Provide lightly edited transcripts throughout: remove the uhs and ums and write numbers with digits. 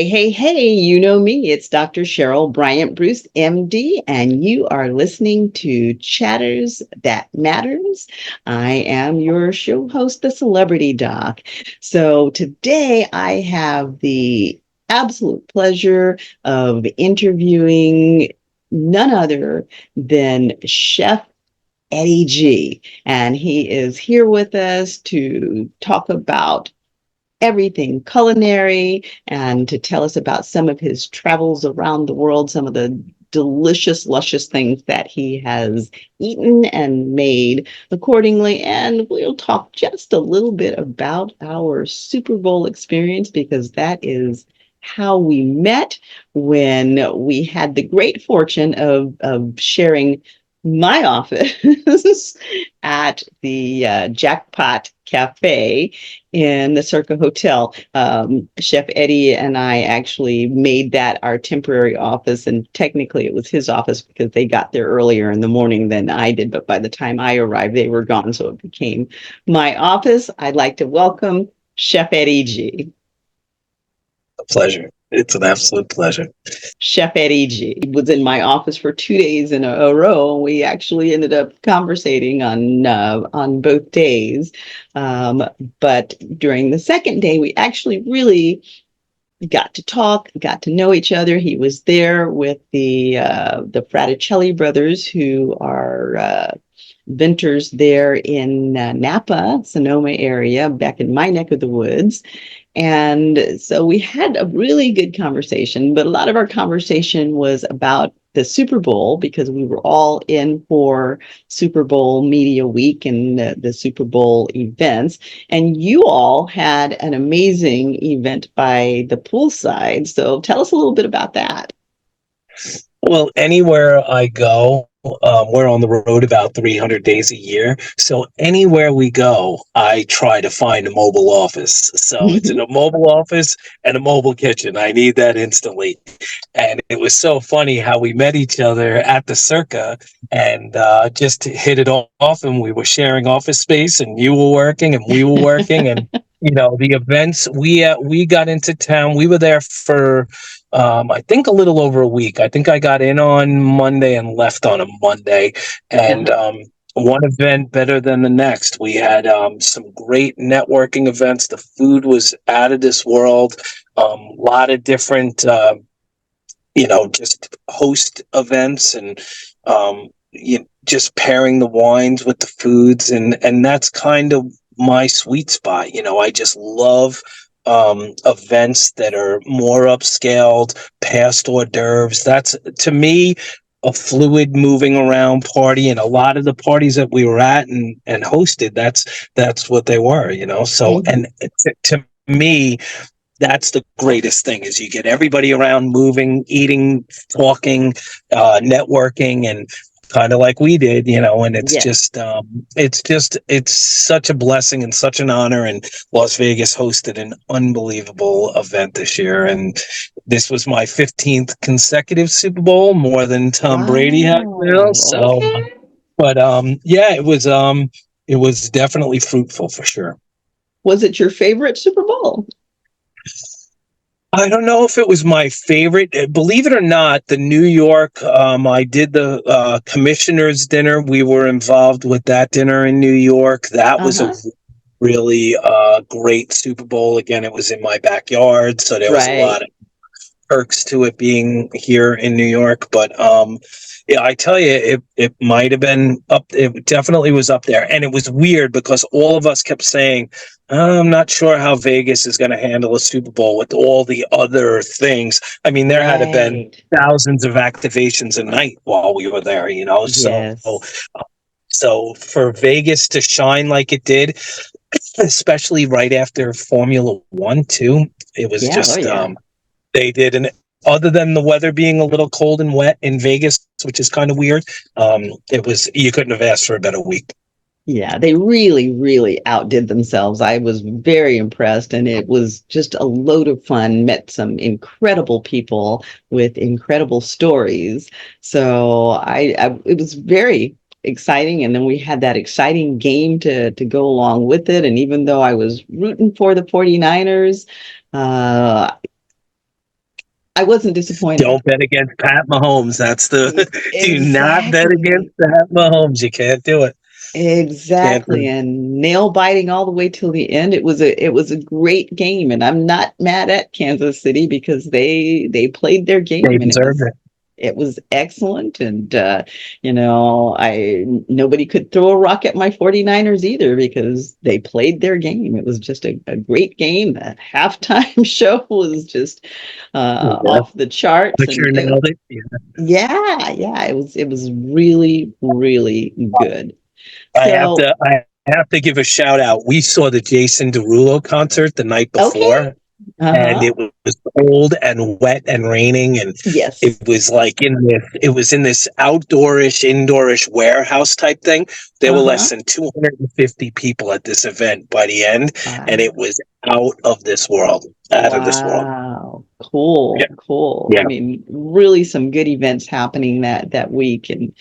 Hey, you know me. It's Dr. Cheryl BryantBruce MD, and you are listening to Chatters That Matters. I am your show host, the Celebrity Doc. So today I have the absolute pleasure of interviewing none other than Chef Eddie G. And he is here with us to talk about everything culinary and to tell us about some of his travels around the world, some of the delicious, luscious things that he has eaten and made accordingly. And we'll talk just a little bit about our Super Bowl experience, because that is how we met when we had the great fortune of sharing my office at the Jackpot Cafe in the Circa Hotel. Chef Eddie and I actually made that our temporary office, and technically it was his office because they got there earlier in the morning than I did, but by the time I arrived, they were gone, so it became my office. I'd like to welcome Chef Eddie G. A pleasure. It's an absolute pleasure. Chef Eddie G was in my office for 2 days in a row. We actually ended up conversating on both days. But during the second day, we actually really got to talk, got to know each other. He was there with the Fraticelli brothers, who are vintners there in Napa, Sonoma area, back in my neck of the woods. And so we had a really good conversation, but a lot of our conversation was about the Super Bowl, because we were all in for Super Bowl Media Week and the Super Bowl events. And you all had an amazing event by the poolside. So tell us a little bit about that. Well, anywhere I go, we're on the road about 300 days a year. So anywhere we go, I try to find a mobile office. So it's in a mobile office and a mobile kitchen. I need that instantly. And it was so funny how we met each other at the Circa and just hit it off. And we were sharing office space, and you were working and we were working. And, the events, we got into town. We were there for I think a little over a week. I think I got in on Monday and left on a Monday, and one event better than the next. We had some great networking events. The food was out of this world. A lot of different, just host events, and just pairing the wines with the foods, and that's kind of my sweet spot. I just love events that are more upscaled, past hors d'oeuvres. That's, to me, a fluid, moving around party. And a lot of the parties that we were at and hosted, that's what they were. So, and to me, that's the greatest thing, is you get everybody around, moving, eating, talking, networking, and kind of like we did, and it's it's such a blessing and such an honor. And Las Vegas hosted an unbelievable event this year. And this was my 15th consecutive Super Bowl, more than Tom Brady had. So, Okay. but it was definitely fruitful for sure. Was it your favorite Super Bowl? I don't know if it was my favorite. Believe it or not, the New York, I did the commissioner's dinner. We were involved with that dinner in New York. That was a really great Super Bowl. Again, it was in my backyard, so there was a lot of perks to it being here in New York. But yeah, I tell you, it might have been up. It definitely was up there. And it was weird because all of us kept saying, I'm not sure how Vegas is going to handle a Super Bowl with all the other things. I mean, there had been thousands of activations a night while we were there, So for Vegas to shine like it did, especially right after Formula One, too, it was they did an, other than the weather being a little cold and wet in Vegas, which is kind of weird, you couldn't have asked for a better week. Yeah, they really, really outdid themselves. I was very impressed, and it was just a load of fun. Met some incredible people with incredible stories. So it was very exciting. And then we had that exciting game to go along with it. And even though I was rooting for the 49ers, I wasn't disappointed. Don't bet against Pat Mahomes. That's the do not bet against Exactly. Pat Mahomes. You can't do it. Can't do Exactly. it. And nail biting all the way till the end. It was a great game. And I'm not mad at Kansas City because they played their They game and it deserved was it. it was excellent. And I nobody could throw a rock at my 49ers either because they played their game. It was just a great game. That halftime show was just Yeah. off the charts. Picture And nailed it. Yeah. yeah, it was really, really good. So I have to give a shout out. We saw the Jason Derulo concert the night okay. before, and Uh-huh. it was cold and wet and raining, and it Yes. was like in this outdoorish, indoorish warehouse type thing. There were less Uh-huh. than 250 people at this event by the end, and it Wow. was out of this world. Out of this world. Wow. Yeah. Cool. Cool. I Yeah. mean, really some good events happening that week and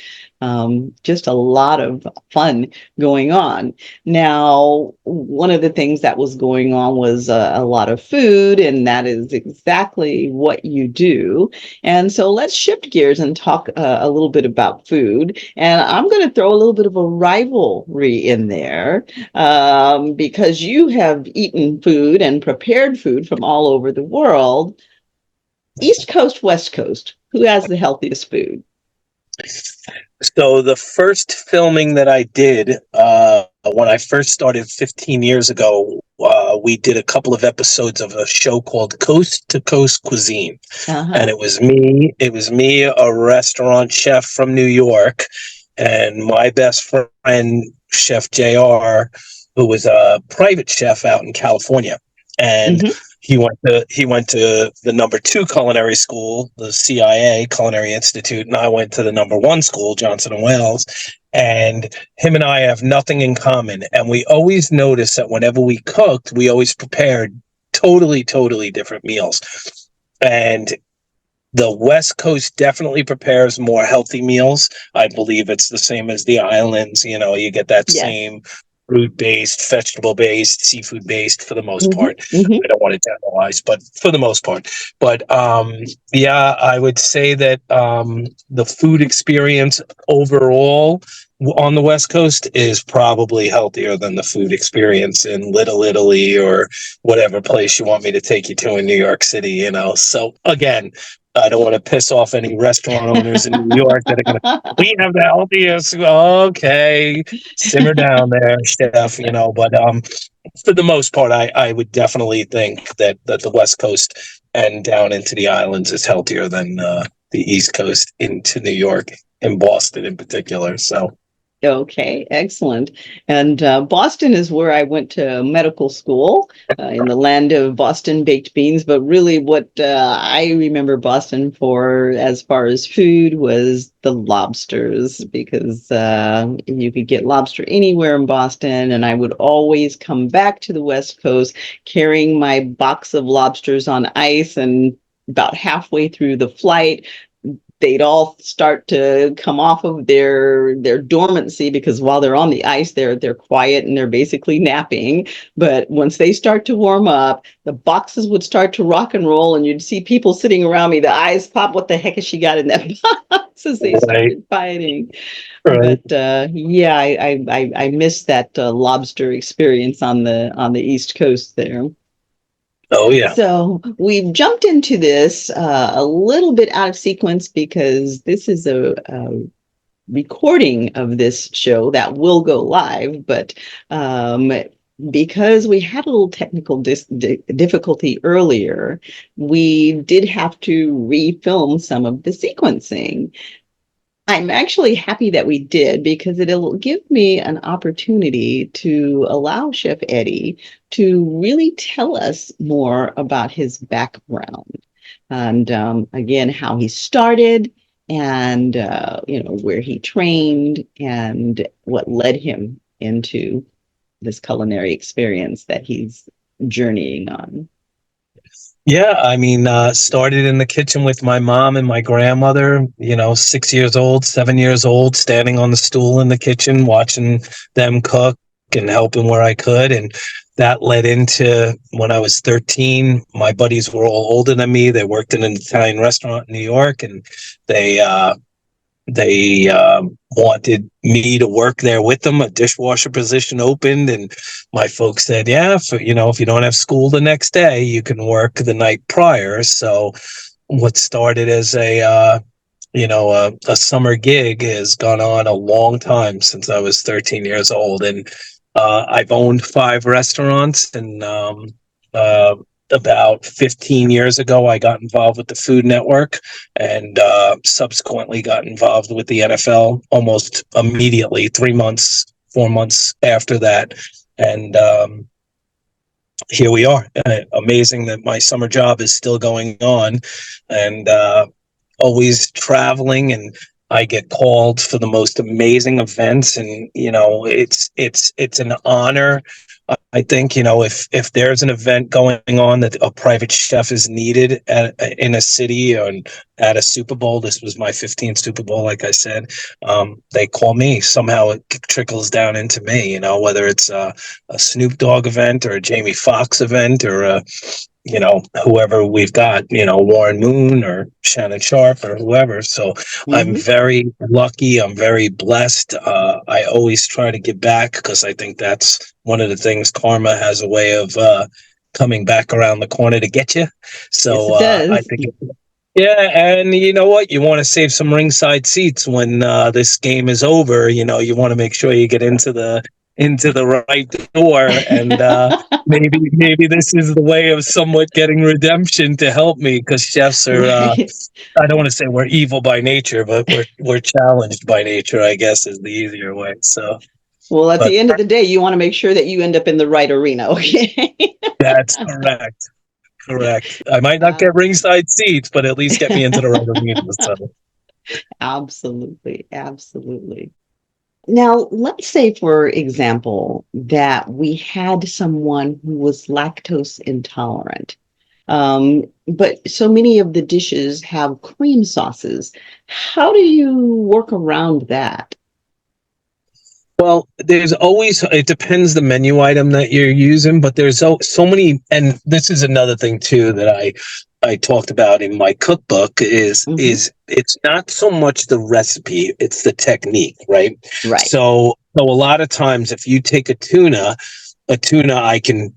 just a lot of fun going on. Now, one of the things that was going on was a lot of food, and that is exactly what you do. And so let's shift gears and talk a little bit about food. And I'm going to throw a little bit of a rivalry in there because you have eaten food and prepared food from all over the world. East Coast, West Coast, who has the healthiest food? So the first filming that I did when I first started 15 years ago, we did a couple of episodes of a show called Coast to Coast Cuisine, and Uh-huh. it was me. It was me, a restaurant chef from New York, and my best friend, Chef JR, who was a private chef out in California, and Hmm. he went to the number 2 culinary school, the CIA Culinary Institute, and I went to the number 1 school, Johnson and Wales. And him and I have nothing in common, and we always noticed that whenever we cooked, we always prepared totally different meals. And the West Coast definitely prepares more healthy meals. I believe it's the same as the islands. You know, you get that Yes. same fruit-based, vegetable-based, seafood-based for the most Hmm. part. Hmm. I don't want to generalize, but for the most part. But yeah, I would say that the food experience overall on the West Coast is probably healthier than the food experience in Little Italy or whatever place you want me to take you to in New York City, you know. So again, I don't want to piss off any restaurant owners in New York that are going to, we have the healthiest. Okay, simmer down there, chef, you know. But for the most part, I would definitely think that the West Coast and down into the islands is healthier than the East Coast into New York and Boston in particular. So, Okay, excellent. And Boston is where I went to medical school in the land of Boston baked beans. But really, what I remember Boston for as far as food was the lobsters, because you could get lobster anywhere in Boston. And I would always come back to the West Coast carrying my box of lobsters on ice. And about halfway through the flight, they'd all start to come off of their dormancy because while they're on the ice, they're quiet and they're basically napping. But once they start to warm up, the boxes would start to rock and roll, and you'd see people sitting around me. The eyes pop. What the heck has she got in that box? As they right, started fighting. right. But yeah, I missed that lobster experience on the East Coast there. Oh, yeah. So we've jumped into this a little bit out of sequence because this is a recording of this show that will go live, but because we had a little technical difficulty earlier, we did have to refilm some of the sequencing. I'm actually happy that we did because it'll give me an opportunity to allow Chef Eddie to really tell us more about his background and again how he started and where he trained and what led him into this culinary experience that he's journeying on. Yeah, I mean, started in the kitchen with my mom and my grandmother, you know, 6 years old, 7 years old, standing on the stool in the kitchen, watching them cook and helping where I could. And that led into when I was 13. My buddies were all older than me. They worked in an Italian restaurant in New York, and they wanted me to work there with them. A dishwasher position opened, and my folks said, "Yeah, if you don't have school the next day, you can work the night prior." So, what started as a summer gig has gone on a long time since I was 13 years old, and I've owned 5 restaurants, and about 15 years ago, I got involved with the Food Network, and subsequently got involved with the NFL almost immediately, 3 months, 4 months after that. And here we are. Amazing that my summer job is still going on, and always traveling, and I get called for the most amazing events, and it's an honor. I think if there's an event going on that a private chef is needed in a city or at a Super Bowl. This was my 15th Super Bowl, like I said. They call me. Somehow it trickles down into me. Whether it's a Snoop Dogg event or a Jamie Foxx event or whoever we've got, Warren Moon or Shannon Sharp or whoever. So I'm Mm-hmm. very lucky. I'm very blessed. I always try to give back because I think that's one of the things. Karma has a way of coming back around the corner to get you. Yes, So it I does. think, yeah. And you know what? You want to save some ringside seats when this game is over. You want to make sure you get into the right door, and maybe this is the way of somewhat getting redemption to help me, because chefs are Right. I don't want to say we're evil by nature, but we're challenged by nature, I guess, is the easier way. So, Well, at but the end of the day, you want to make sure that you end up in the right arena. Okay. that's correct. I might not get Um, ringside seats, but at least get me into the right arena. So absolutely. Absolutely. Now, let's say, for example, that we had someone who was lactose intolerant. But so many of the dishes have cream sauces. How do you work around that? well, it depends the menu item that you're using, but there's so many, and this is another thing too that I talked about in my cookbook Hmm. is it's not so much the recipe, it's the technique, right? Right. So a lot of times if you take a tuna, I can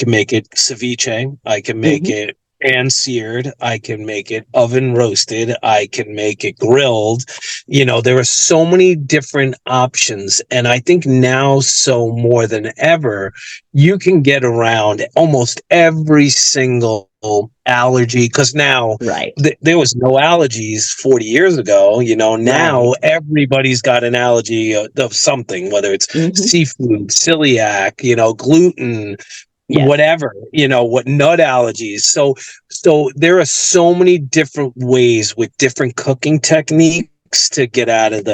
make it ceviche. I can make Hmm. it pan seared. I can make it oven roasted. I can make it grilled. There are so many different options, and I think now so more than ever, you can get around almost every single allergy, because now Right. there was no allergies 40 years ago. Now Right. everybody's got an allergy of something, whether it's Hmm. seafood, celiac, gluten, Yes. whatever, what nut allergies. So there are so many different ways with different cooking techniques to get out of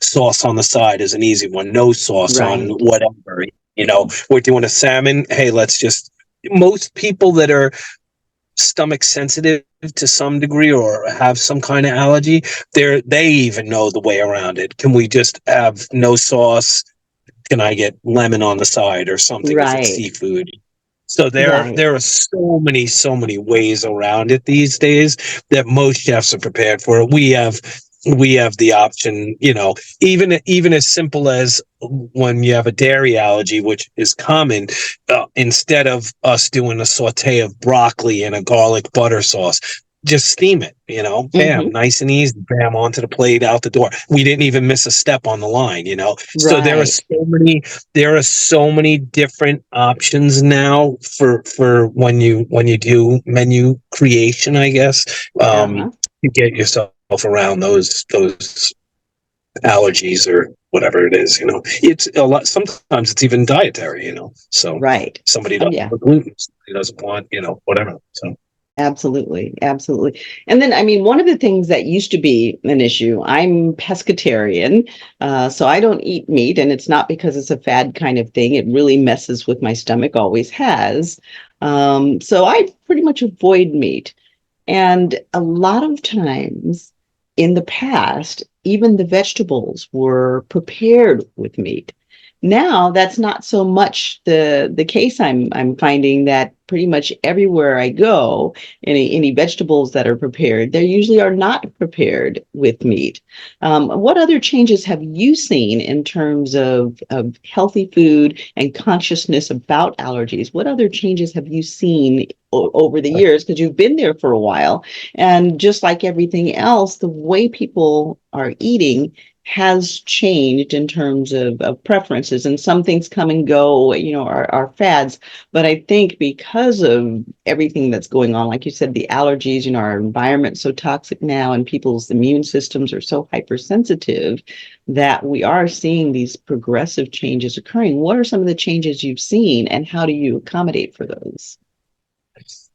sauce on the side is an easy one. No sauce on Right. whatever. We're doing a salmon. Hey, most people that are stomach sensitive to some degree or have some kind of allergy, they even know the way around it. Can we just have no sauce? Can I get lemon on the side or something if it's Right. seafood? So there Right. there are so many ways around it these days that most chefs are prepared for. We have the option, even as simple as when you have a dairy allergy, which is common, instead of us doing a saute of broccoli in a garlic butter sauce, just steam it, bam, Hmm. nice and easy, bam, onto the plate, out the door. We didn't even miss a step on the line. So Right. there are so many different options now for when you do menu creation, I guess, Uh-huh. to get yourself around those allergies or whatever it is. It's a lot. Sometimes it's even dietary. So Right. somebody Oh, doesn't yeah. want gluten, somebody doesn't want whatever. So Absolutely. Absolutely. And then, I mean, one of the things that used to be an issue, I'm pescatarian, so I don't eat meat, and it's not because it's a fad kind of thing. It really messes with my stomach, always has. So I pretty much avoid meat. And a lot of times in the past, even the vegetables were prepared with meat. Now that's not so much the case. I'm finding that pretty much everywhere I go, any vegetables that are prepared, they usually are not prepared with meat. What other changes have you seen in terms of healthy food and consciousness about allergies? What other changes have you seen over the years? Because you've been there for a while, and just like everything else, the way people are eating has changed in terms of preferences, and some things come and go, are fads. But I think because of everything that's going on, like you said, the allergies, our environment's so toxic now and people's immune systems are so hypersensitive that we are seeing these progressive changes occurring. What are some of the changes you've seen and how do you accommodate for those?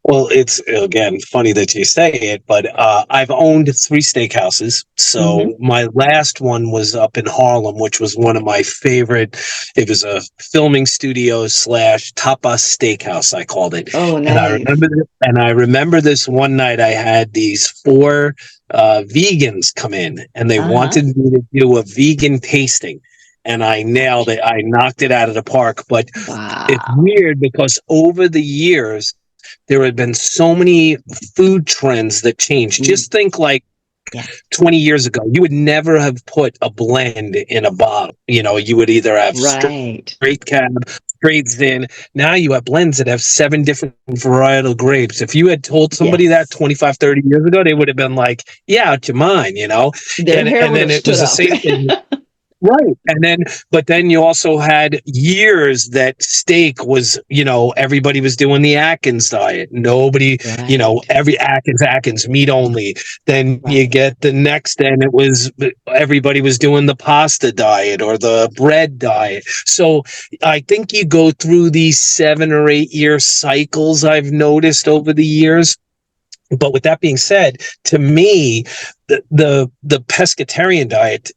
Well, it's again funny that you say it, but I've owned 3 steakhouses. Mm-hmm. So my last one was up in Harlem, which was one of my favorite. It was a filming studio slash tapas steakhouse, I called it. Oh, And I nice. remember, and I remember this one night I had these 4 vegans come in, and they Uh-huh. wanted me to do a vegan tasting. And I nailed it. I knocked it out of the park. But it's Wow. weird because over the years, there have been so many food trends that change. Mm, Just think like yeah. 20 years ago, you would never have put a blend in a bottle. You would either have Right. straight cab, straight zin. Now you have blends that have 7 different varietal grapes. If you had told somebody that Yes. 25, 30 years ago, they would have been like, yeah, out your mind. Their hair And would then have it stood was the up. same thing. Right. But then you also had years that steak was, everybody was doing the Atkins diet. Nobody, Right. every Atkins, meat only. Then you Right. get the next, and it was everybody was doing the pasta diet or the bread diet. So I think you go through these 7 or 8 year cycles I've noticed over the years. But with that being said, to me, the pescatarian diet,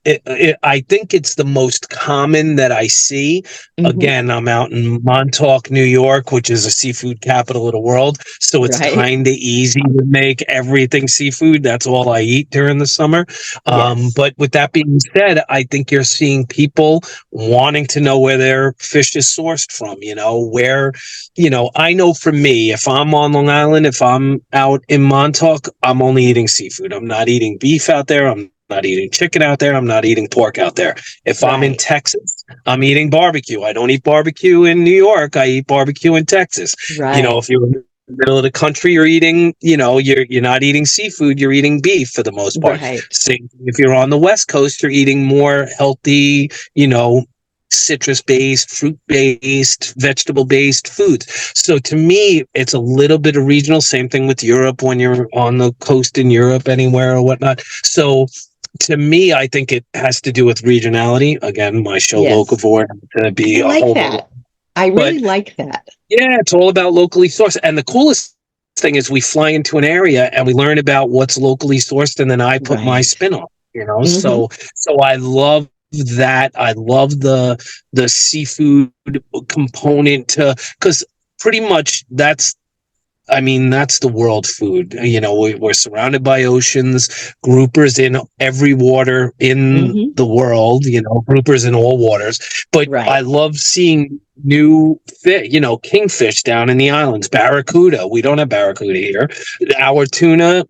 I think it's the most common that I see. Hmm. Again, I'm out in Montauk, New York, which is a seafood capital of the world. So it's Right. kind of easy to make everything seafood. That's all I eat during the summer. Yes. But with that being said, I think you're seeing people wanting to know where their fish is sourced from, I know for me, if I'm on Long Island, if I'm out in Montauk, I'm only eating seafood. I'm not eating beef out there. I'm not eating chicken out there. I'm not eating pork out there. If I'm in Right. Texas, I'm eating barbecue. I don't eat barbecue in New York. I eat barbecue in Texas. Right. If you're in the middle of the country, you're eating, you're not eating seafood. You're eating beef for the most part. Right. Same thing if you're on the West Coast, you're eating more healthy, citrus based, fruit based, vegetable based foods. So to me, it's a little bit of regional. Same thing with Europe when you're on the coast in Europe, anywhere or whatnot. So to me, I think it has to do with regionality. Again, my show Yes. Locavore to I be a like whole, that. I but really like that. yeah, it's all about locally sourced. And the coolest thing is we fly into an area and we learn about what's locally sourced, and then I put my Right. spin on it. Hmm. So I love that. I love the seafood component to, because pretty much that's the world food. We're surrounded by oceans, groupers in every water in Hmm. the world, groupers in all waters. But I Right. love seeing new fish, kingfish down in the islands, barracuda. We don't have barracuda here. Our tuna,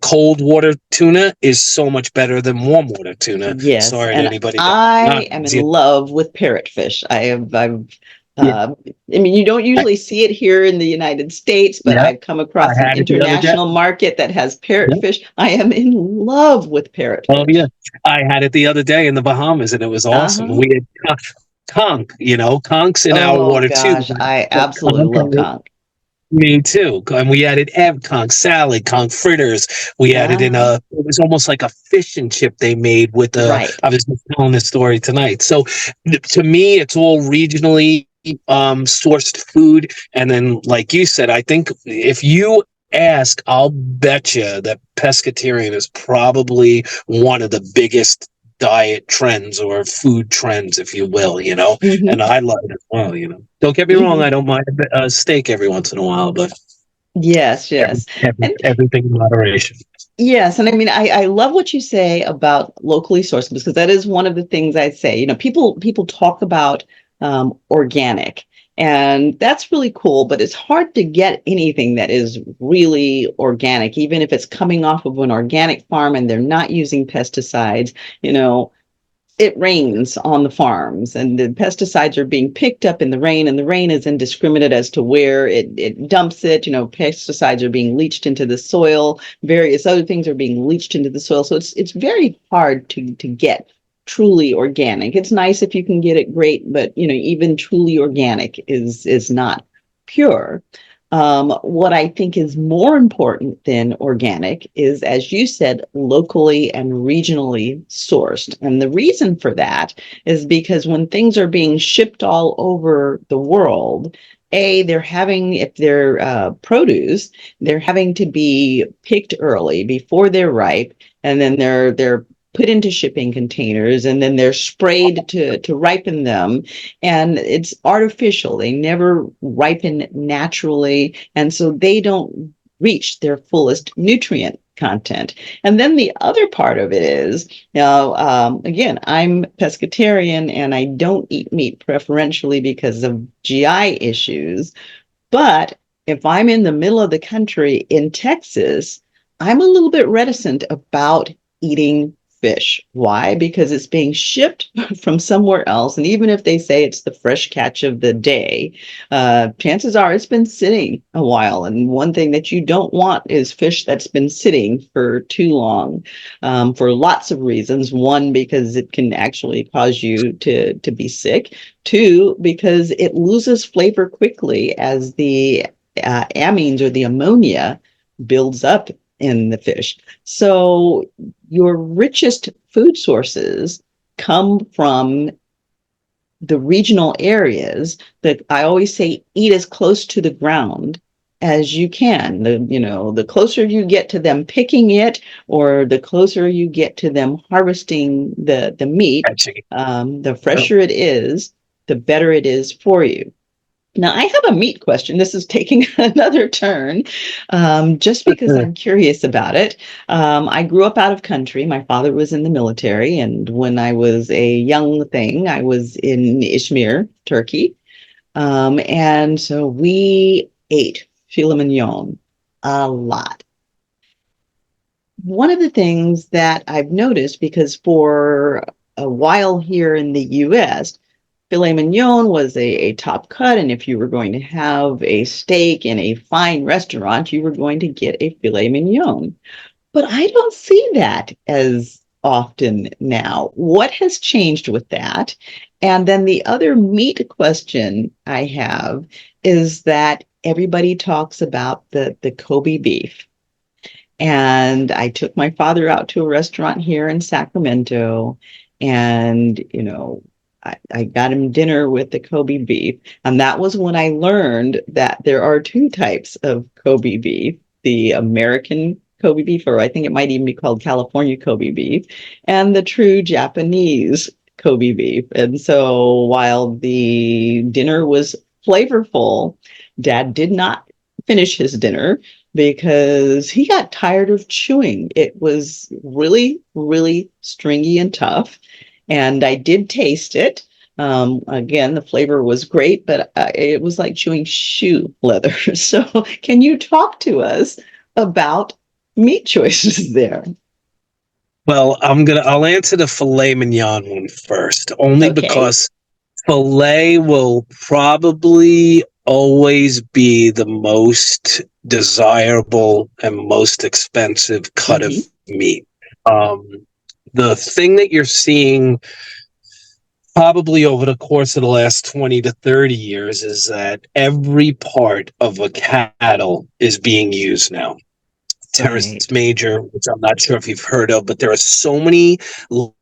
cold water tuna is so much better than warm water tuna. Yes. Sorry to And anybody that not. I am in love with parrotfish. Yeah, I mean, you don't usually see it here in the United States, but yeah. I've come I across an had it the other day. international market that has Yeah. parrotfish. I am in love with Oh yeah, parrotfish. I had it the other day in the Bahamas, and it was awesome. Uh-huh. We had conchs in our Oh water too. gosh, I But absolutely love conch. me too. And we added conch salad, conch fritters. We added in Uh-huh. it was almost like a fish and chip they made with Right. I was just telling this story tonight. So to me, it's all regionally sourced food. And then, like you said, I think if you ask, I'll bet you that pescatarian is probably one of the biggest diet trends or food trends, if you will. And Hmm. I love it as well. Don't get me wrong, I Hmm. don't mind a steak every once in a while, but Yes, yes. And everything in moderation. Yes, and I mean, I love what you say about locally sourced because that is one of the things I say. You know, people talk about organic, and that's really cool, but it's hard to get anything that is really organic, even if it's coming off of an organic farm and they're not using pesticides. You know, it rains on the farms and the pesticides are being picked up in the rain, and the rain is indiscriminate as to where it dumps it. You know, pesticides are being leached into the soil, various other things are being leached into the soil, so it's very hard to get truly organic. It's nice if you can get it, great, but you know, even truly organic is not pure. What I think is more important than organic is, as you said, locally and regionally sourced. And the reason for that is because when things are being shipped all over the world, they're having, if they're produce, they're having to be picked early before they're ripe, and then they're put into shipping containers, and then they're sprayed to ripen them, and it's artificial. They never ripen naturally, and so they don't reach their fullest nutrient content. And then the other part of it is, again, I'm pescatarian and I don't eat meat preferentially because of GI issues. But if I'm in the middle of the country in Texas, I'm a little bit reticent about eating fish. Why? Because it's being shipped from somewhere else. And even if they say it's the fresh catch of the day, chances are it's been sitting a while. And one thing that you don't want is fish that's been sitting for too long, for lots of reasons. One, because it can actually cause you to be sick. Two, because it loses flavor quickly as the amines or the ammonia builds up in the fish. So your richest food sources come from the regional areas. That I always say, eat as close to the ground as you can. The closer you get to them picking it, or the closer you get to them harvesting the meat, the fresher it is, the better it is for you. Now, I have a meat question. This is taking another turn, just because I'm curious about it. I grew up out of country. My father was in the military, and when I was a young thing, I was in Izmir, Turkey. And so we ate filet mignon a lot. One of the things that I've noticed, because for a while here in the US, filet mignon was a top cut, and if you were going to have a steak in a fine restaurant, you were going to get a filet mignon. But I don't see that as often now. What has changed with that? And then the other meat question I have is that everybody talks about the Kobe beef. And I took my father out to a restaurant here in Sacramento, and, I got him dinner with the Kobe beef. And that was when I learned that there are two types of Kobe beef: the American Kobe beef, or I think it might even be called California Kobe beef, and the true Japanese Kobe beef. And so while the dinner was flavorful, Dad did not finish his dinner because he got tired of chewing. It was really, really stringy and tough. And I did taste it. Again, the flavor was great, but it was like chewing shoe leather. So, can you talk to us about meat choices there? Well, I'll answer the filet mignon one first, only Okay. because filet will probably always be the most desirable and most expensive cut of Mm-hmm. meat. Um, the thing that you're seeing probably over the course of the last 20 to 30 years is that every part of a cattle is being used now. Terrace Right. major, which I'm not sure if you've heard of, but there are so many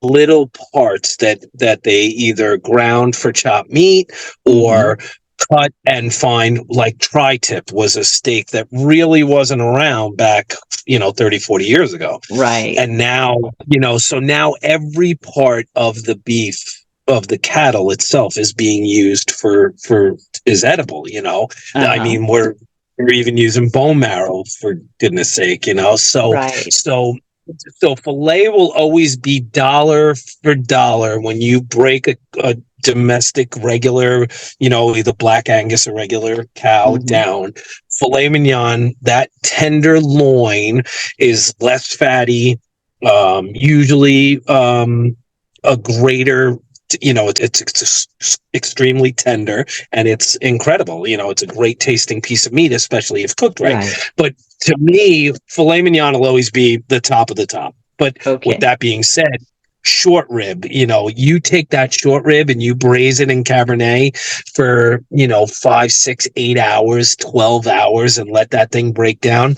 little parts that they either ground for chopped meat Mm-hmm. or cut and find. Like tri-tip was a steak that really wasn't around back 30, 40 years ago. Right. And now, so now every part of the beef of the cattle itself is being used for is edible. I Uh-huh. mean, We're even using bone marrow, for goodness sake, So, Right. so, so filet will always be dollar for dollar when you break a domestic regular, either Black Angus or regular cow Mm-hmm. down. Filet mignon, that tender loin is less fatty, usually a greater it's extremely tender and it's incredible. It's a great tasting piece of meat, especially if cooked right. Right. But to me, filet mignon will always be the top of the top. But with Okay. that being said, short rib, you take that short rib and you braise it in Cabernet for, 5, 6, 8 hours, 12 hours and let that thing break down.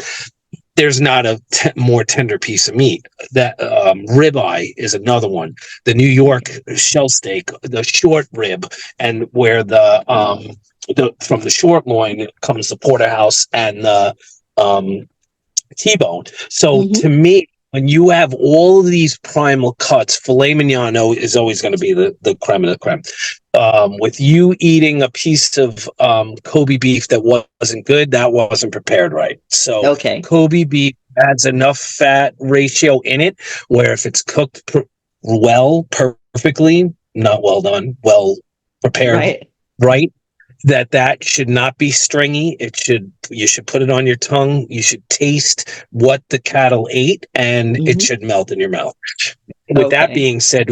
There's not a more tender piece of meat. That ribeye is another one. The New York shell steak, the short rib, and where the from the short loin comes the porterhouse and the T-bone. So Mm-hmm. to me, when you have all of these primal cuts, filet mignon is always going to be the creme of the creme. With you eating a piece of Kobe beef that wasn't good, that wasn't prepared right. So Okay. Kobe beef has enough fat ratio in it where if it's cooked perfectly, not well done, well prepared Right. right, that should not be stringy. You should put it on your tongue. You should taste what the cattle ate, and it Mm-hmm. should melt in your mouth. With that Okay. being said,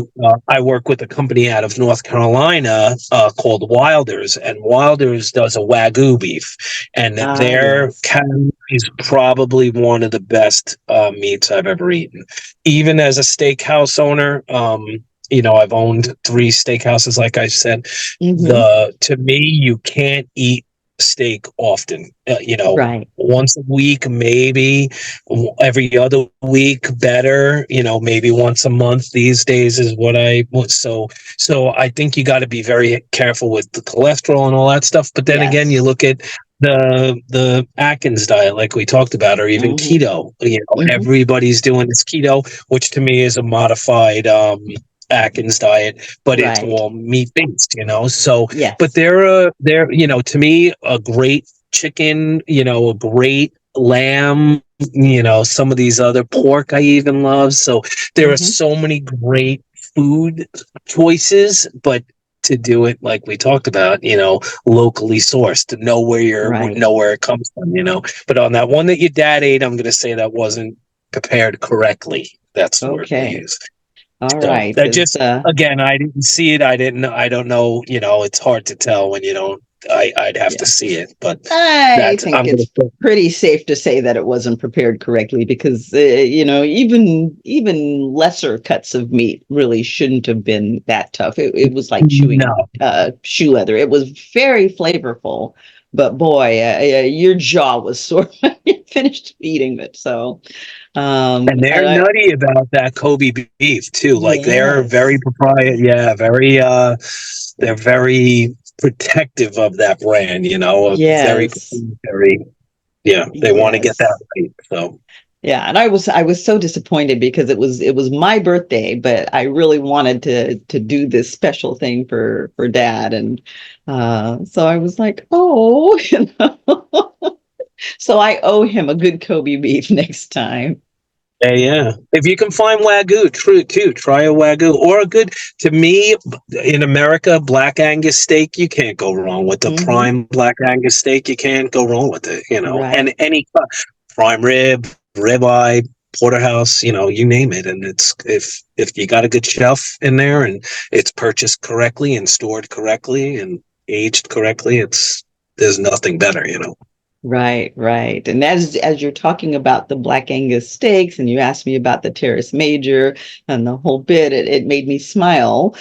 I work with a company out of North Carolina called Wilders, and Wilders does a Wagyu beef, and Ah, their yes. cattle is probably one of the best meats I've ever eaten. Even as a steakhouse owner, I've owned 3 steakhouses, like I said. Mm-hmm. To me, you can't eat steak often. Right. Once a week, maybe every other week, better. Maybe once a month these days is what I want. So I think you got to be very careful with the cholesterol and all that stuff. But then again, you Yes. look at the Atkins diet, like we talked about, or even Mm-hmm. keto. Mm-hmm. Everybody's doing this keto, which to me is a modified Atkins diet, but it's Right. all meat based, So, but Yes. they're, to me, a great chicken, a great lamb, some of these other pork I even love. So there are Mm-hmm. so many great food choices, but to do it like we talked about, locally sourced, to Right. know where it comes from. But on that one that your dad ate, I'm going to say that wasn't prepared correctly. That's the word they Okay. use. All So right. that Because just, again, I didn't see it. I don't know. It's hard to tell when you don't. I'd have to yeah. see it, but I that's think I'm gonna it's pretty safe to say that it wasn't prepared correctly because even lesser cuts of meat really shouldn't have been that tough. It was like chewing no. shoe leather. It was very flavorful, but boy, your jaw was sore when you finished eating it. So, And they're nutty about that Kobe beef too. Like they're very yes, proprietary. Yeah, they're very protective of that brand. Very, yes, very. Yeah, they want to get that yes. right. So. Yeah, and I was so disappointed because it was my birthday, but I really wanted to do this special thing for Dad, and so I was like, oh, so I owe him a good Kobe beef next time. Yeah, yeah. If you can find Wagyu, true too. Try a Wagyu or a good. To me, in America, Black Angus steak, you can't go wrong with the Hmm. prime Black Angus steak. You can't go wrong with it. And Right. any prime ribeye, porterhouse, you name it. And it's if you got a good chef in there and it's purchased correctly and stored correctly and aged correctly, there's nothing better. Right, right. And as you're talking about the Black Angus steaks, and you asked me about the Terrace Major and the whole bit, it made me smile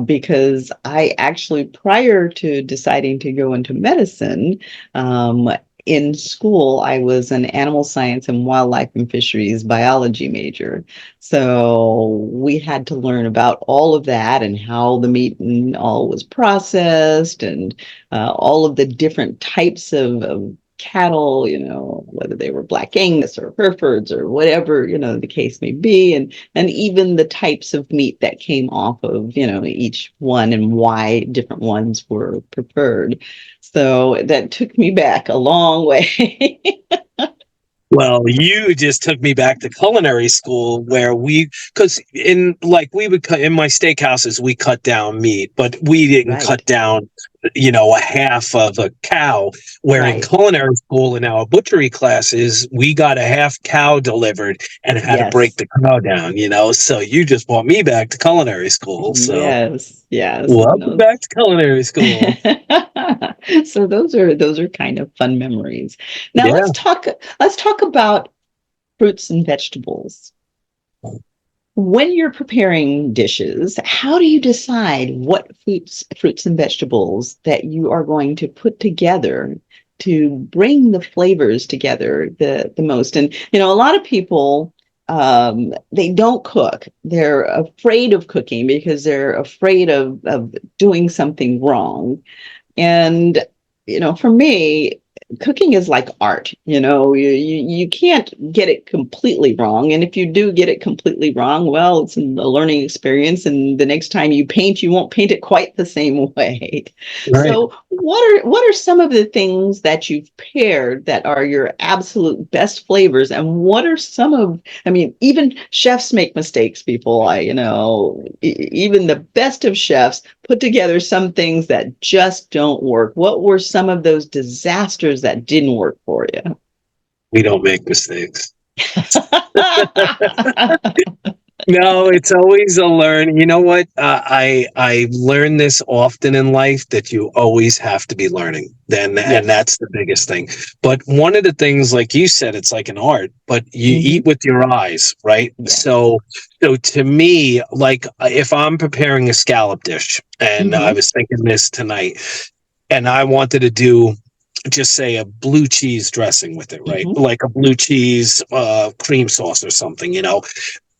because I actually, prior to deciding to go into medicine, um, in school, I was an animal science and wildlife and fisheries biology major. So we had to learn about all of that and how the meat and all was processed and all of the different types of cattle, whether they were Black Angus or Herefords or whatever, the case may be, and even the types of meat that came off of, each one and why different ones were preferred. So that took me back a long way. Well, you just took me back to culinary school where because in my steakhouses, we cut down meat, but we didn't Right, cut down, a half of a cow. Where in right. culinary school in our butchery classes, we got a half cow delivered and had to break Yes. the cow down, So you just brought me back to culinary school. So Yes, yes. And welcome those back to culinary school. so those are kind of fun memories. Now Yeah. let's talk about fruits and vegetables. When you're preparing dishes, how do you decide what fruits and vegetables that you are going to put together to bring the flavors together the most? And a lot of people, they don't cook. They're afraid of cooking because they're afraid of doing something wrong. And, for me, cooking is like art. You can't get it completely wrong. And if you do get it completely wrong, well, it's a learning experience. And the next time you paint, you won't paint it quite the same way. Right. So what are some of the things that you've paired that are your absolute best flavors? And what are some of, I mean, even chefs make mistakes, people. Even the best of chefs put together some things that just don't work. What were some of those disasters that didn't work for you? We don't make mistakes. No, it's always a learn. You know what? I learn this often in life that you always have to be learning. Then and Yes. that's the biggest thing. But one of the things, like you said, it's like an art. But you Hmm. eat with your eyes, right? Yes. So to me, like if I'm preparing a scallop dish, and I Hmm. was thinking this tonight, and I wanted to do just say a blue cheese dressing with it, right? Hmm. Like a blue cheese cream sauce or something,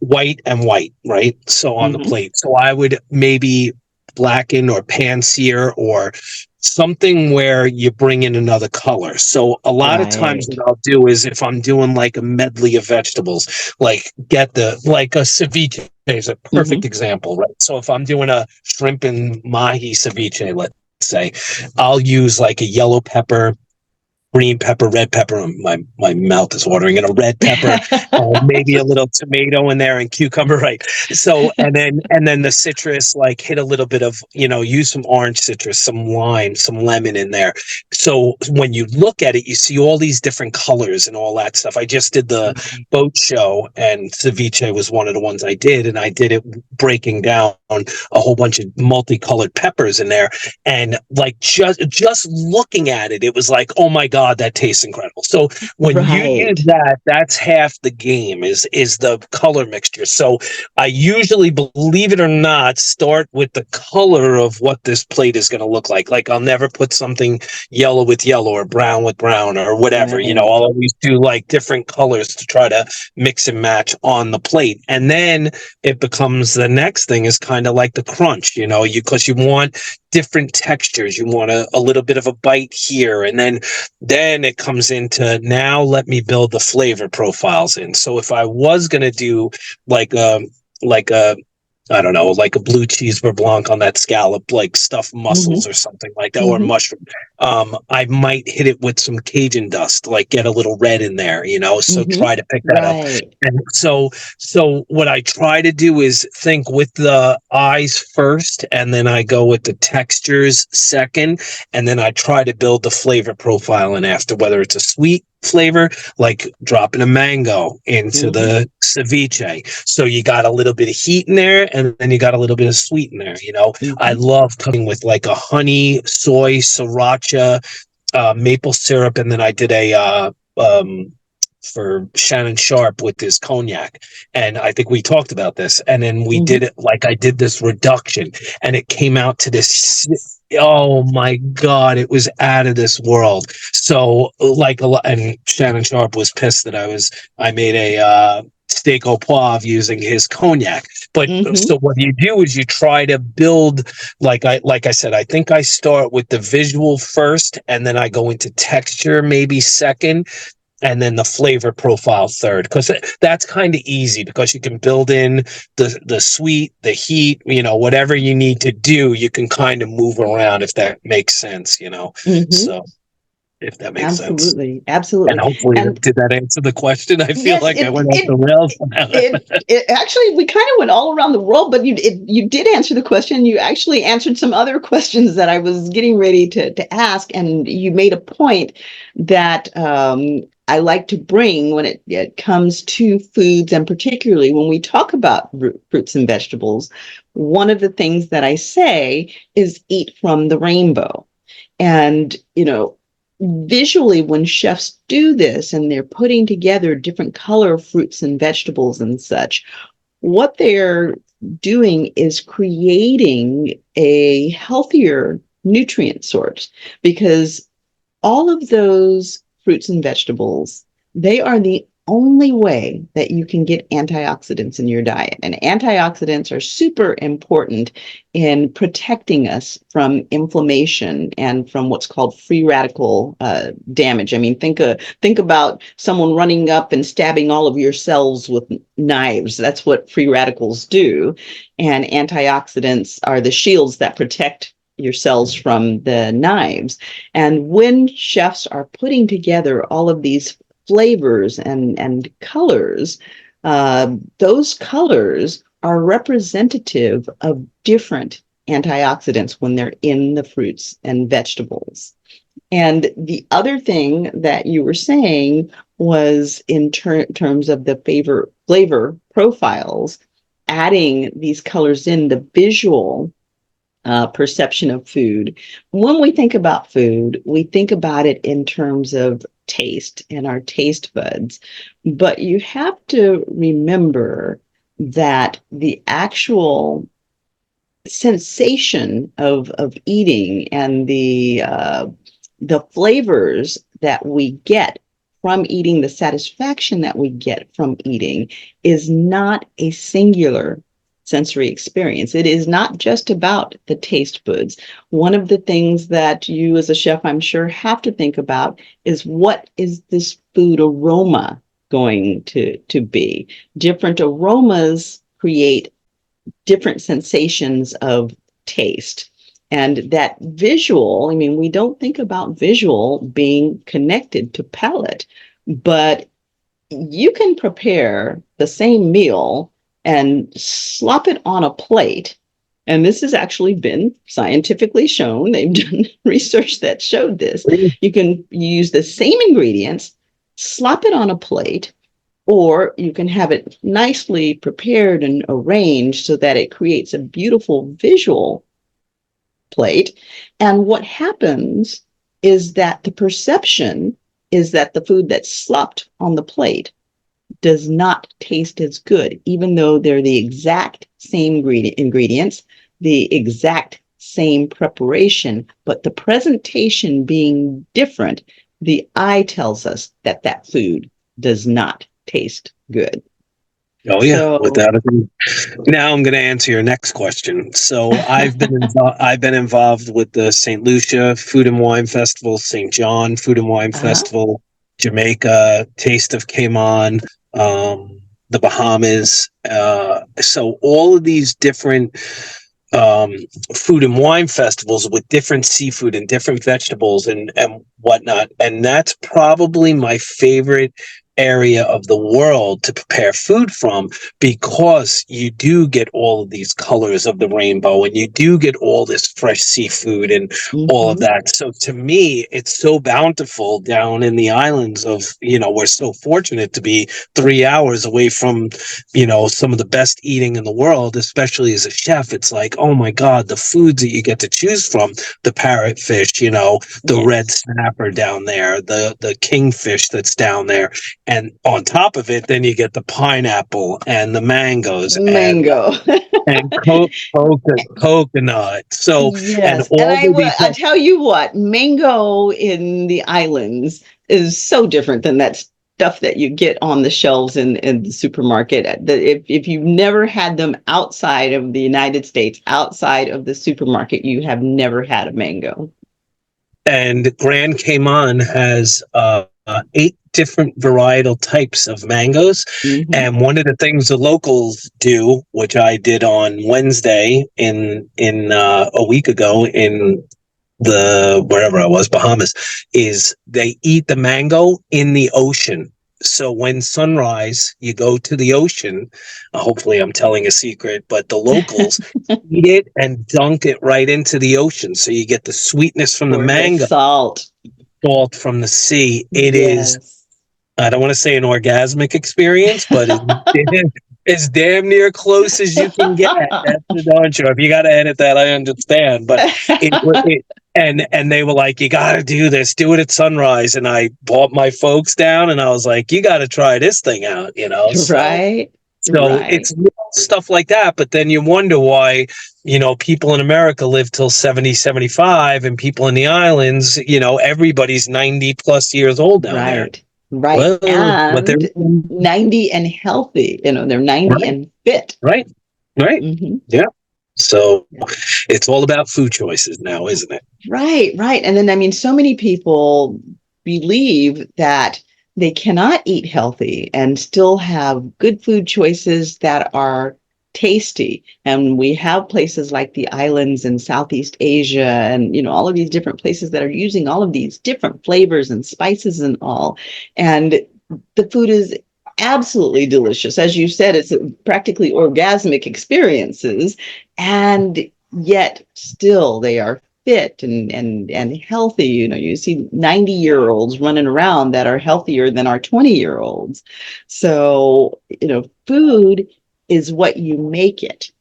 white and white, right? So on the Hmm. plate. So I would maybe blacken or pan sear or something where you bring in another color. So a lot of times Right. what I'll do is if I'm doing like a medley of vegetables, like like a ceviche is a perfect Hmm. example, right? So if I'm doing a shrimp and mahi ceviche, let's say, I'll use like a yellow pepper, green pepper, red pepper. My mouth is watering. And a red pepper, maybe a little tomato in there and cucumber, right? So and then the citrus, like hit a little bit of use some orange citrus, some lime, some lemon in there. So when you look at it, you see all these different colors and all that stuff. I just did the Right. boat show, and ceviche was one of the ones I did, and I did it breaking down a whole bunch of multicolored peppers in there, and like just looking at it, it was like, oh my god, that tastes incredible. So when you use Right. that, that's half the game is the color mixture. So I usually, believe it or not, start with the color of what this plate is going to look like. Like I'll never put something yellow with yellow or brown with brown or whatever. Right. I'll always do like different colors to try to mix and match on the plate. And then it becomes the next thing is kind of like the crunch, because you want different textures. You want a little bit of a bite here, and then it comes into now let me build the flavor profiles in. So if I was going to do like like a I don't know, like a blue cheese beurre blanc on that scallop, like stuffed Hmm. mussels or something like that, or Hmm. mushroom. I might hit it with some Cajun dust, like get a little red in there, So Hmm. try to pick that up. Right. And so what I try to do is think with the eyes first, and then I go with the textures second, and then I try to build the flavor profile in after, whether it's a sweet flavor, like dropping a mango into Hmm. the ceviche. So you got a little bit of heat in there, and then you got a little bit of sweet in there. I Hmm. love cooking with like a honey, soy, sriracha, maple syrup, and then I did a for Shannon Sharp with this cognac. And I think we talked about this. And then we Hmm. did it like I did this reduction, and it came out to this. Yes. Oh my God, it was out of this world. So like a lot, and Shannon Sharp was pissed that I made steak au poivre using his cognac. But Mm-hmm. so what you do is you try to build, like I said, I think I start with the visual first, and then I go into texture maybe second, and then the flavor profile third, because that's kind of easy, because you can build in the sweet, the heat, whatever you need to do, you can kind of move around, if that makes sense, Mm-hmm. so if that makes sense. Absolutely. And Absolutely. hopefully, And did that answer the question? I feel yes, like I went off the rails for that. it actually, we kind of went all around the world, but you did answer the question. You actually answered some other questions that I was getting ready to ask, and you made a point that I like to bring when it comes to foods, and particularly when we talk about fruits and vegetables. One of the things that I say is eat from the rainbow. And, visually, when chefs do this and they're putting together different color fruits and vegetables and such, what they're doing is creating a healthier nutrient source, because all of those fruits and vegetables, they are the only way that you can get antioxidants in your diet. And antioxidants are super important in protecting us from inflammation and from what's called free radical damage. I mean, think about someone running up and stabbing all of your cells with knives. That's what free radicals do. And antioxidants are the shields that protect your cells from the knives. And when chefs are putting together all of these flavors and colors, those colors are representative of different antioxidants when they're in the fruits and vegetables. And the other thing that you were saying was in terms of the flavor profiles, adding these colors in, the visual perception of food. When we think about food, we think about it in terms of taste and our taste buds. But you have to remember that the actual sensation of eating and the flavors that we get from eating, the satisfaction that we get from eating, is not a singular sensory experience. It is not just about the taste buds. One of the things that you as a chef, I'm sure, have to think about is, what is this food aroma going to be? Different aromas create different sensations of taste. And that visual, I mean, we don't think about visual being connected to palate, but you can prepare the same meal and slop it on a plate. And this has actually been scientifically shown. They've done research that showed this. You can use the same ingredients, slop it on a plate, or you can have it nicely prepared and arranged so that it creates a beautiful visual plate. And what happens is that the perception is that the food that's slopped on the plate does not taste as good, even though they're the exact same ingredients, the exact same preparation, but the presentation being different, the eye tells us that that food does not taste good. Oh yeah, So, without a doubt. Now I'm going to answer your next question. So I've been involved with the St. Lucia Food and Wine Festival, St. John Food and Wine Festival, Jamaica Taste of Cayman, the Bahamas. So all of these different food and wine festivals with different seafood and different vegetables and whatnot, and that's probably my favorite area of the world to prepare food from, because you do get all of these colors of the rainbow and you do get all this fresh seafood and all of that. So to me, it's so bountiful down in the islands of, we're so fortunate to be 3 hours away from, some of the best eating in the world, especially as a chef. It's like, oh my God, the foods that you get to choose from, the parrotfish, the red snapper down there, the kingfish that's down there. And on top of it, then you get the pineapple and the mangoes mango. and coconut. So, and Yes. And all of these. I tell you what, mango in the islands is so different than that stuff that you get on the shelves in the supermarket. If you've never had them outside of the United States, outside of the supermarket, you have never had a mango. And Grand Cayman has 8 different varietal types of mangoes. Mm-hmm. And one of the things the locals do, which I did on Wednesday in a week ago in the wherever I was, Bahamas, is they eat the mango in the ocean. So when sunrise, you go to the ocean. Hopefully, I'm telling a secret, but the locals eat it and dunk it right into the ocean. So you get the sweetness from the For the mango, salt. salt from the sea. It is, Yes. I don't want to say an orgasmic experience, but it's damn near close as you can get. That's the darn sure. If you got to edit that, I understand. But it and they were like, you got to do this, do it at sunrise. And I brought my folks down, and I was like, you got to try this thing out, So, Right. so Right. it's little stuff like that. But then you wonder why, people in America live till 70, 75, and people in the islands, everybody's 90 plus years old down there. Right. Right. Well, but they're And 90 and healthy. They're 90 right, and fit. right, right. Mm-hmm. Yeah. So it's all about food choices now, isn't it? Right, right. And then, I mean, so many people believe that they cannot eat healthy and still have good food choices that are tasty. And we have places like the islands in Southeast Asia and, all of these different places that are using all of these different flavors and spices and all. And the food is absolutely delicious. As you said, it's practically orgasmic experiences. And yet still they are fit and healthy. You see 90-year-olds running around that are healthier than our 20-year-olds. So, food is what you make it.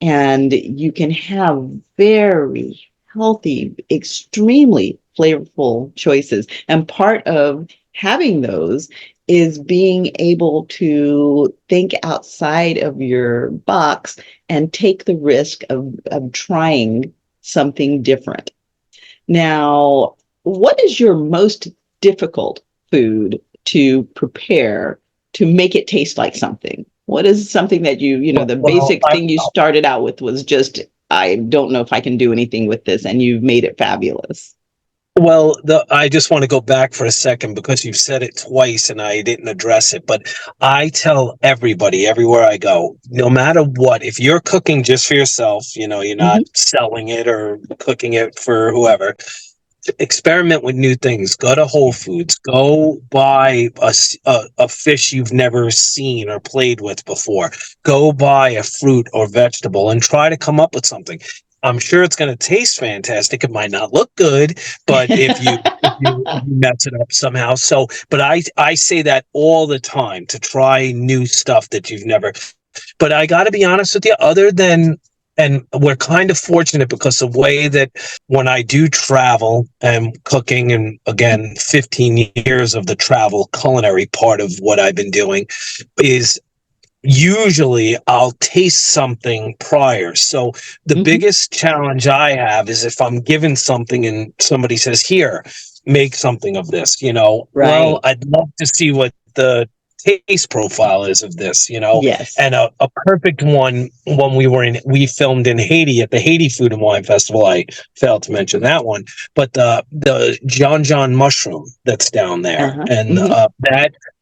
And you can have very healthy, extremely flavorful choices. And part of having those is being able to think outside of your box and take the risk of trying something different. Now, what is your most difficult food to prepare to make it taste like something? What is something that the Well, basic thing you started out with was just, I don't know if I can do anything with this, and you've made it fabulous? Well, I just want to go back for a second because you've said it twice and I didn't address it. But I tell everybody everywhere I go, no matter what, if you're cooking just for yourself, you're not selling it or cooking it for whoever. Experiment with new things. Go to Whole Foods. Go buy a fish you've never seen or played with before. Go buy a fruit or vegetable and try to come up with something. I'm sure it's going to taste fantastic. It might not look good, but if you mess it up somehow. So, but I say that all the time to try new stuff that you've never. But I got to be honest with you, and we're kind of fortunate because the way that when I do travel and cooking, and again, 15 years of the travel culinary part of what I've been doing is usually I'll taste something prior. So the biggest challenge I have is if I'm given something and somebody says, here, make something of this, Right. Well, I'd love to see what the taste profile is of this, Yes. And a perfect one when we filmed in Haiti at the Haiti Food and Wine Festival. I failed to mention that one, but the John mushroom that's down there, and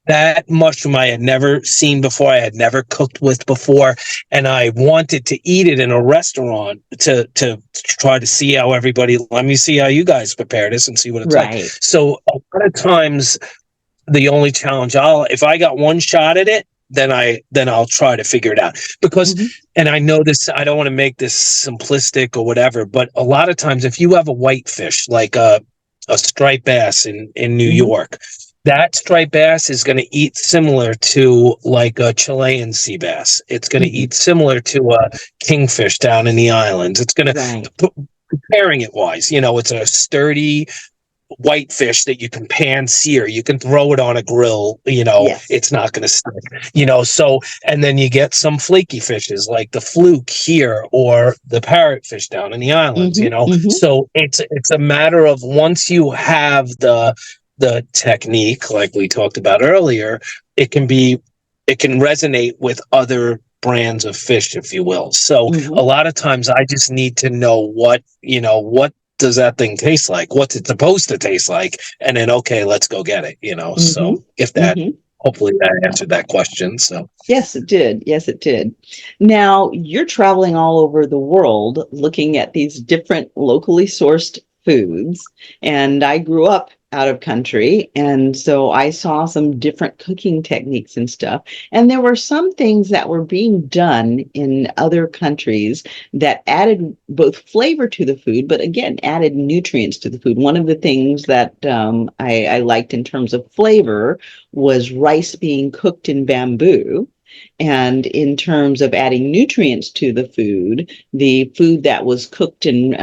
that mushroom I had never seen before. I had never cooked with before, and I wanted to eat it in a restaurant to try to see how everybody. Let me see how you guys prepare this and see what it's like. So a lot of times, the only challenge if I got one shot at it, then I'll try to figure it out because, and I know this, I don't want to make this simplistic or whatever, but a lot of times if you have a white fish, like a striped bass in New York, that striped bass is going to eat similar to like a Chilean sea bass. It's going to eat similar to a kingfish down in the islands. It's going to, preparing it wise, it's a sturdy white fish that you can pan sear. You can throw it on a grill, it's not going to stick, so, and then you get some flaky fishes like the fluke here or the parrotfish down in the islands, so it's a matter of once you have the the technique, like we talked about earlier, it can resonate with other brands of fish, if you will. So a Mm-hmm. lot of times I just need to know what does that thing taste like? What's it supposed to taste like? And then, okay, let's go get it, So if Mm-hmm. that, Mm-hmm. hopefully that answered that question. So, Yes, it did. Yes, it did. Now, you're traveling all over the world looking at these different locally sourced foods. And I grew up out of country. And so I saw some different cooking techniques and stuff. And there were some things that were being done in other countries that added both flavor to the food, but again, added nutrients to the food. One of the things that I liked in terms of flavor was rice being cooked in bamboo. And in terms of adding nutrients to the food that was cooked and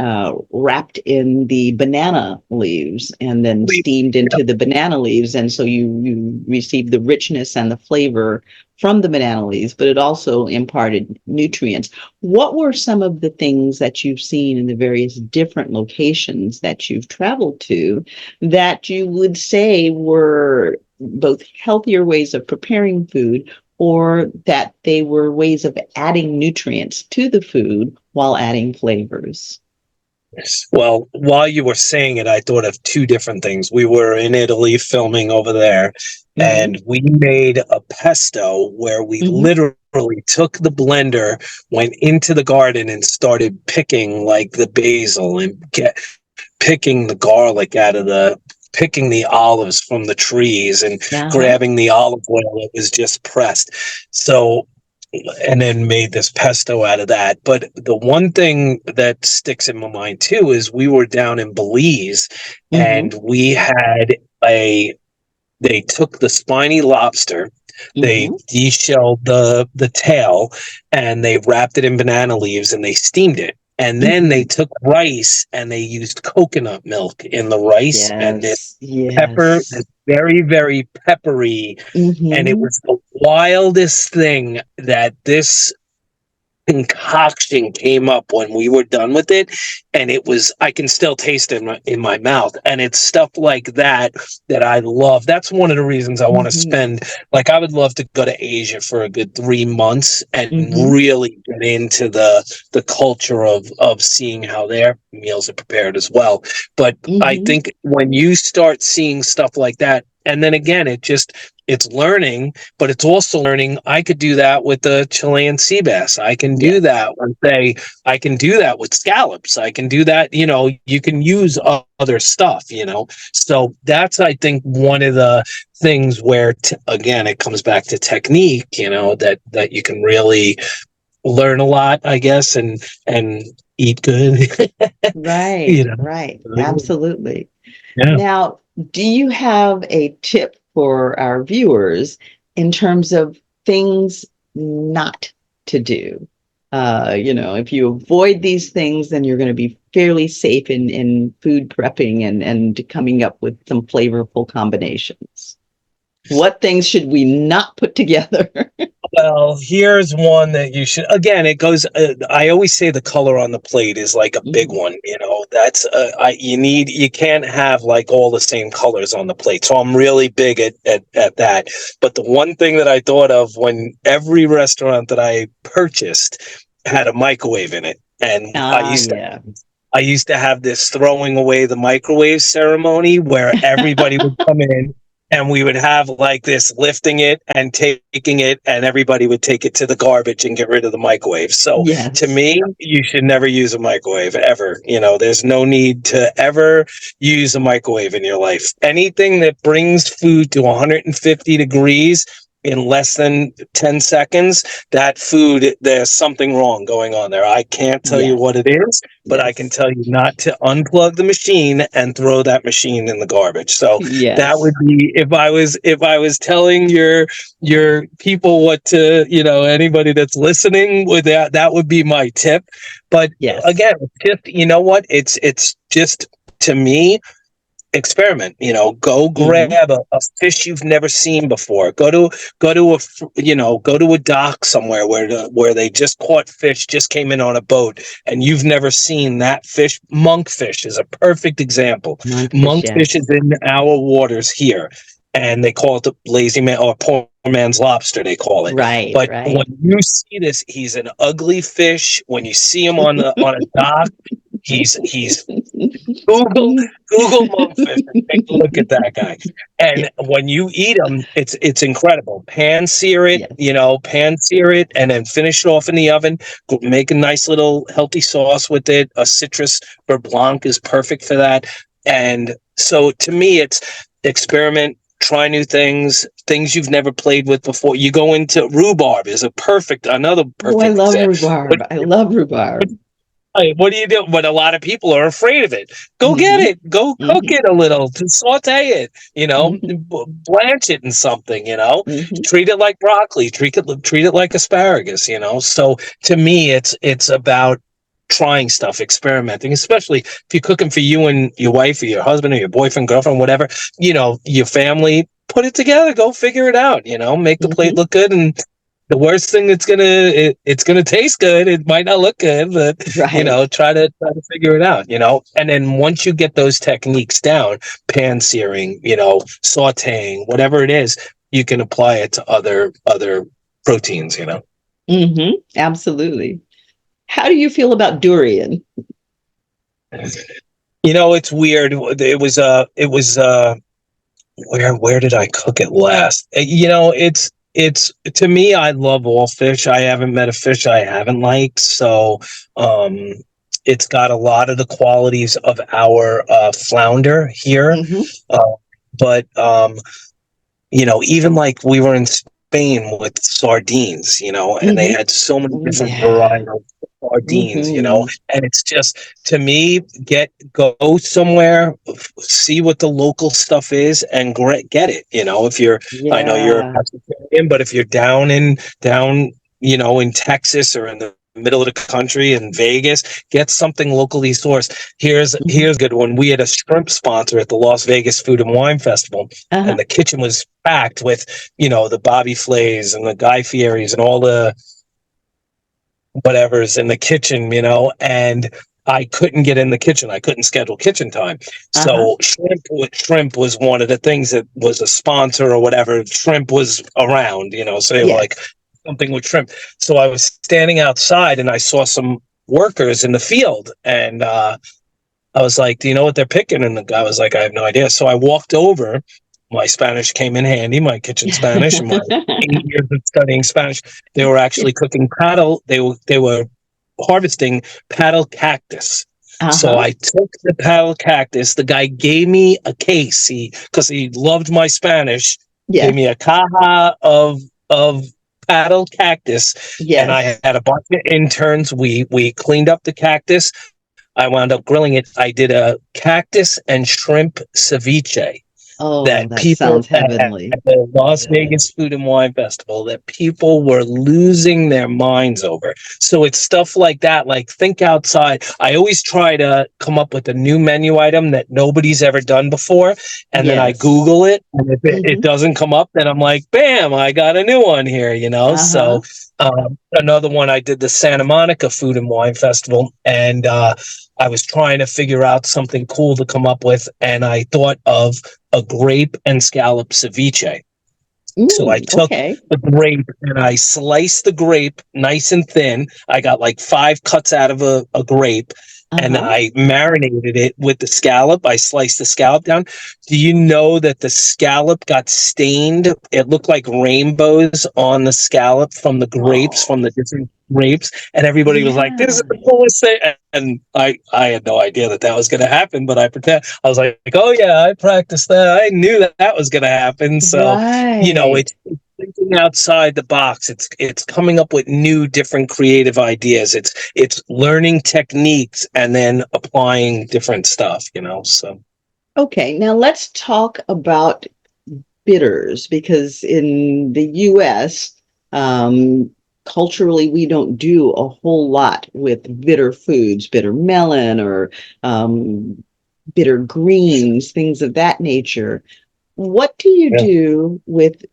wrapped in the banana leaves and then steamed into the banana leaves. And so you receive the richness and the flavor from the banana leaves, but it also imparted nutrients. What were some of the things that you've seen in the various different locations that you've traveled to that you would say were both healthier ways of preparing food or that they were ways of adding nutrients to the food while adding flavors? well, while you were saying it, I thought of two different things. We were in Italy filming over there, Mm-hmm. and we made a pesto where we Mm-hmm. literally took the blender, went into the garden, and started picking like the basil and picking the garlic out of picking the olives from the trees and Uh-huh. grabbing the olive oil that was just pressed. So, and then made this pesto out of that. But the one thing that sticks in my mind too is we were down in Belize Mm-hmm. and they took the spiny lobster, they Mm-hmm. deshelled the tail, and they wrapped it in banana leaves and they steamed it. And then they Mm-hmm. took rice and they used coconut milk in the rice and it Yes. pepper, Yes. very, very peppery. And it Mm-hmm. was the wildest thing that this concoction came up when we were done with it, and it was, I can still taste it in my mouth, and it's stuff like that that I love. That's one of the reasons I want to Mm-hmm. spend, like, I would love to go to Asia for a good 3 months and Mm-hmm. really get into the culture of seeing how their meals are prepared as well. But I Mm-hmm. think when you start seeing stuff like that, and then again, it's learning, but it's also learning. I could do that with the Chilean sea bass. I can do Yes. that with I can do that with scallops. I can do that. You can use other stuff. So that's, I think, one of the things where again it comes back to technique. That you can really learn a lot, I guess, and eat good. Right. you know. Right. Absolutely. Yeah. Now, do you have a tip for our viewers in terms of things not to do? If you avoid these things, then you're going to be fairly safe in food prepping and coming up with some flavorful combinations. What things should we not put together? Well, here's one that you should. Again, it goes. I always say the color on the plate is like a big Mhm. one. That's you can't have like all the same colors on the plate. So I'm really big at that. But the one thing that I thought of when every restaurant that I purchased had a microwave in it, and Ah, yeah. I used to have this throwing away the microwave ceremony where everybody would come in and we would have like this lifting it and taking it, and everybody would take it to the garbage and get rid of the microwave. So to Yes. me, you should never use a microwave ever. There's no need to ever use a microwave in your life. Anything that brings food to 150 degrees in less than 10 seconds, that food, there's something wrong going on there. I can't tell you Yes. what it is, but I can Yes. tell you not to unplug the machine and throw that machine in the garbage. So that would Yes. be, if I was telling your people what to, anybody that's listening, with that would be my tip. But Yes. again, just, you know what, it's just, to me, experiment. Go Hmm. grab a fish you've never seen before. Go to a dock somewhere where they just caught fish, just came in on a boat, and you've never seen that fish. Monkfish is a perfect example. Monkfish, Monkfish is yes. in our waters here, and they call it the lazy man or poor man's lobster, they call it. Right, But when right. you see this, he's an ugly fish. When you see him on a dock, he's Google Google monkfish and take a look at that guy. Yeah, And when you eat them, it's incredible. yes. Pan sear it, and then finish it off in the oven. Make a nice little healthy sauce with it. A citrus beurre blanc is perfect for that. And so to me, it's experiment. Try new things you've never played with before. You go into rhubarb is another Oh, I perfect love example. rhubarb. I love rhubarb. Hey, what do you do? But a lot of people are afraid of it. Go get Hmm. it. Go cook Hmm. it a little. To saute it. Hmm. Blanch it in something. Hmm. Treat it like broccoli. Treat it like asparagus. So to me, it's about trying stuff, experimenting, especially if you're cooking for you and your wife or your husband or your boyfriend, girlfriend, whatever. Your family. Put it together. Go figure it out. Make the plate Hmm. look good and the worst thing it's gonna taste good. It might not look good, but Right. try to figure it out. And then once you get those techniques down, pan searing, sautéing, whatever it is, you can apply it to other proteins. Hmm. Absolutely. How do you feel about durian? It's weird. It was where did I cook it last? It's to me, I love all fish. I haven't met a fish I haven't liked. So um it's got a lot of the qualities of our flounder here. Hmm. Uh, but even like we were in Spain with sardines, and they Hmm. had so many different Yeah. varieties of sardines, Hmm. and it's just to me, go somewhere, see what the local stuff is, and get it. If you're, I know you're a Yeah. pescatarian, but if you're down, in Texas or in the middle of the country in Vegas, get something locally sourced. Hmm. Here's a good one. We had a shrimp sponsor at the Las Vegas Food and Wine Festival, and Uh-huh. the kitchen was packed with the Bobby Flays and the Guy Fieri's and all the whatever's in the kitchen, and I couldn't get in the kitchen. I couldn't schedule kitchen time. Uh-huh. So shrimp was one of the things that was a sponsor or whatever. Shrimp was around, so they were like Yes. something with shrimp. So I was standing outside and I saw some workers in the field, and I was like, "Do you know what they're picking?" And the guy was like, "I have no idea." So I walked over. My Spanish came in handy, my kitchen Spanish, and my 8 years of studying Spanish. They were actually cooking paddle. They were harvesting paddle cactus. So Uh-huh. I took the paddle cactus. The guy gave me a case. Because he loved my Spanish, gave Yeah. me a caja of paddle cactus, and I Yes. had a bunch of interns. We cleaned up the cactus. I wound up grilling it. I did a cactus and shrimp ceviche Oh, that that people sounds at heavenly. the Las Yeah. Vegas Food and Wine Festival that people were losing their minds over. So it's stuff like that. Like think outside. I always try to come up with a new menu item that nobody's ever done before. And then I Yes. Google it. And if it Hmm. doesn't come up, then I'm like, bam, I got a new one here. So Uh-huh. another one, I did the Santa Monica Food and Wine Festival. And I was trying to figure out something cool to come up with. And I thought of a grape and scallop ceviche. So I took Okay. the grape and I sliced the grape nice and thin. I got like 5 cuts out of a grape, and Uh-huh. I marinated it with the scallop. I sliced the scallop down. Do you know that the scallop got stained? It looked like rainbows on the scallop from the grapes, from Oh, the different grapes. And everybody was like, this is yeah. the coolest thing. And I had no idea that was going to happen, but I was like, oh yeah, I practiced that. I knew that was going to happen. So, Right. it's thinking outside the box. It's coming up with new, different, creative ideas. It's learning techniques and then applying different stuff. So Okay. Now let's talk about bitters because in the US, um, culturally, we don't do a whole lot with bitter foods, bitter melon or um, bitter greens, things of that nature. What do you Yeah. do with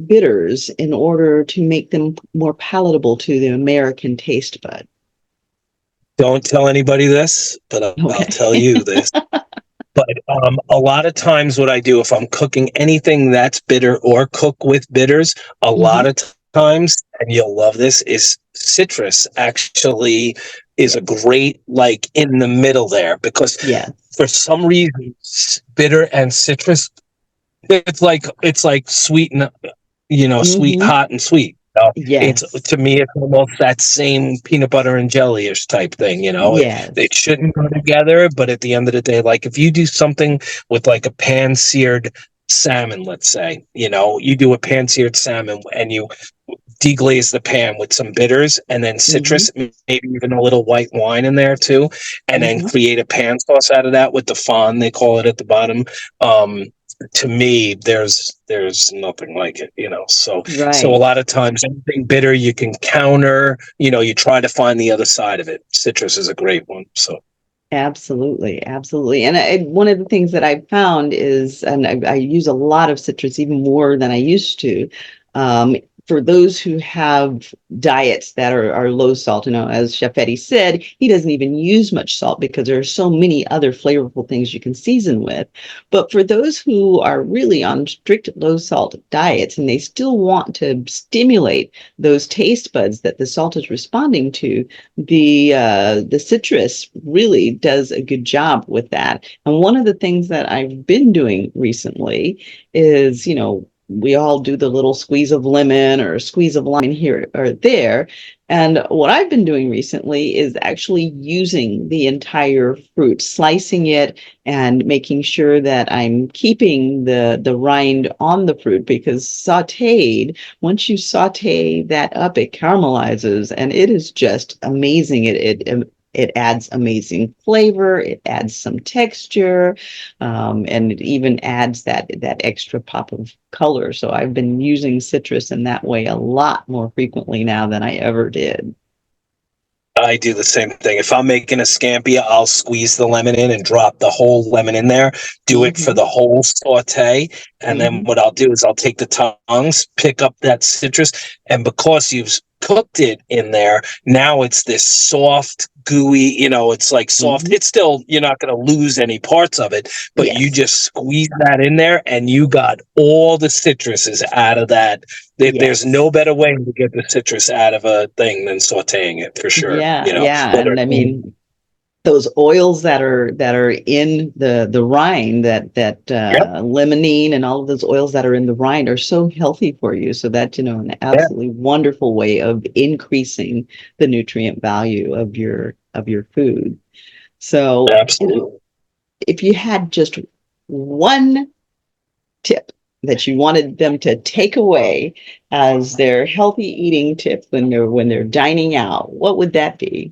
bitters in order to make them more palatable to the American taste bud? Don't tell anybody this, but I'll tell Okay. you this. But a lot of times, what I do if I'm cooking anything that's bitter or cook with bitters, a lot Hmm. of times, and you'll love this, is citrus actually is a Yes. great like in the middle there because Yes. for some reason, bitter and citrus, it's like sweet and sweet, Hmm. hot and sweet. It's Yes. to me, it's almost that same peanut butter and jelly-ish type thing. It Yes. shouldn't go together, but at the end of the day, like if you do something with like a pan-seared salmon, let's say, you do a pan-seared salmon and you deglaze the pan with some bitters and then Hmm. citrus, maybe even a little white wine in there too, and then Hmm. create a pan sauce out of that with the fond, they call it at the bottom. Um, to me, there's nothing like it. So a Right. lot of times anything bitter you can counter, you try to find the other side of it. Citrus is a great one. So Absolutely, absolutely. And one of the things that I've found is, and I use a lot of citrus, even more than I used to, um, for those who have diets that are low salt. As Chef Eddie said, he doesn't even use much salt because there are so many other flavorful things you can season with. But for those who are really on strict low salt diets and they still want to stimulate those taste buds that the salt is responding to, the citrus really does a good job with that. And one of the things that I've been doing recently is, we all do the little squeeze of lemon or squeeze of lime here or there. And what I've been doing recently is actually using the entire fruit, slicing it and making sure that I'm keeping the rind on the fruit, because sauteed, once you saute that up, it caramelizes and it is just amazing. It adds amazing flavor. It adds some texture, and it even adds that extra pop of color. So I've been using citrus in that way a lot more frequently now than I ever did. I do the same thing. If I'm making a scampi, I'll squeeze the lemon in and drop the whole lemon in there, do it for Hmm. the whole saute. And then Hmm. what I'll do is I'll take the tongs, pick up that citrus, and because you've cooked it in there, now it's this soft, gooey, it's like soft. Hmm. It's still, you're not going to lose any parts of it, but you Yes. just squeeze that in there and you got all the citruses out of that. There's Yes. no better way to get the citrus out of a thing than sauteing it for sure. Yeah, yeah. Whether And I mean, those oils that are in the rind, that yep, limonene and all of those oils that are in the rind are so healthy for you. So that's, an yeah, absolutely wonderful way of increasing the nutrient value of your food. So, absolutely. if you had just one tip that you wanted them to take away as their healthy eating tip when they're dining out, what would that be?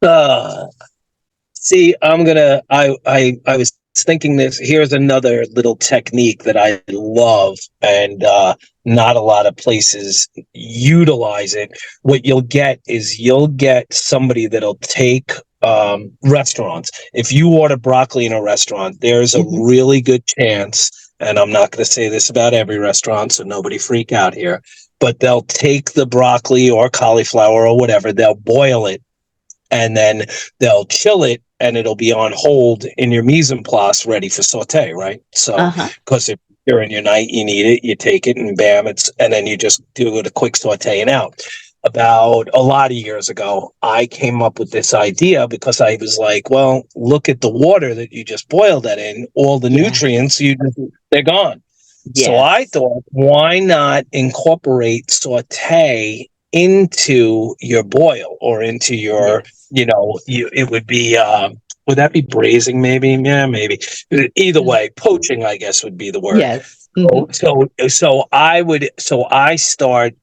Uh, See, I was thinking this. Here's another little technique that I love, and not a lot of places utilize it. What you'll get is you'll get somebody that'll take restaurants. If you order broccoli in a restaurant, there's a Hmm. really good chance, and I'm not going to say this about every restaurant, so nobody freak out here, but they'll take the broccoli or cauliflower or whatever, they'll boil it and then they'll chill it and it'll be on hold in your mise en place ready for saute, right? So, Uh-huh. because if during your night you need it, you take it and bam, and then you just do it a quick saute and out. About a lot of years ago, I came up with this idea because I was like, well, look at the water that you just boiled that in, all the Yes. nutrients, they're gone. So I Yes. thought, why not incorporate saute into your boil or into your, Yes. it would be, would that be braising maybe? Yeah, maybe. Either Mhm. way, poaching, I guess would be the word. Yes. Hmm. So I start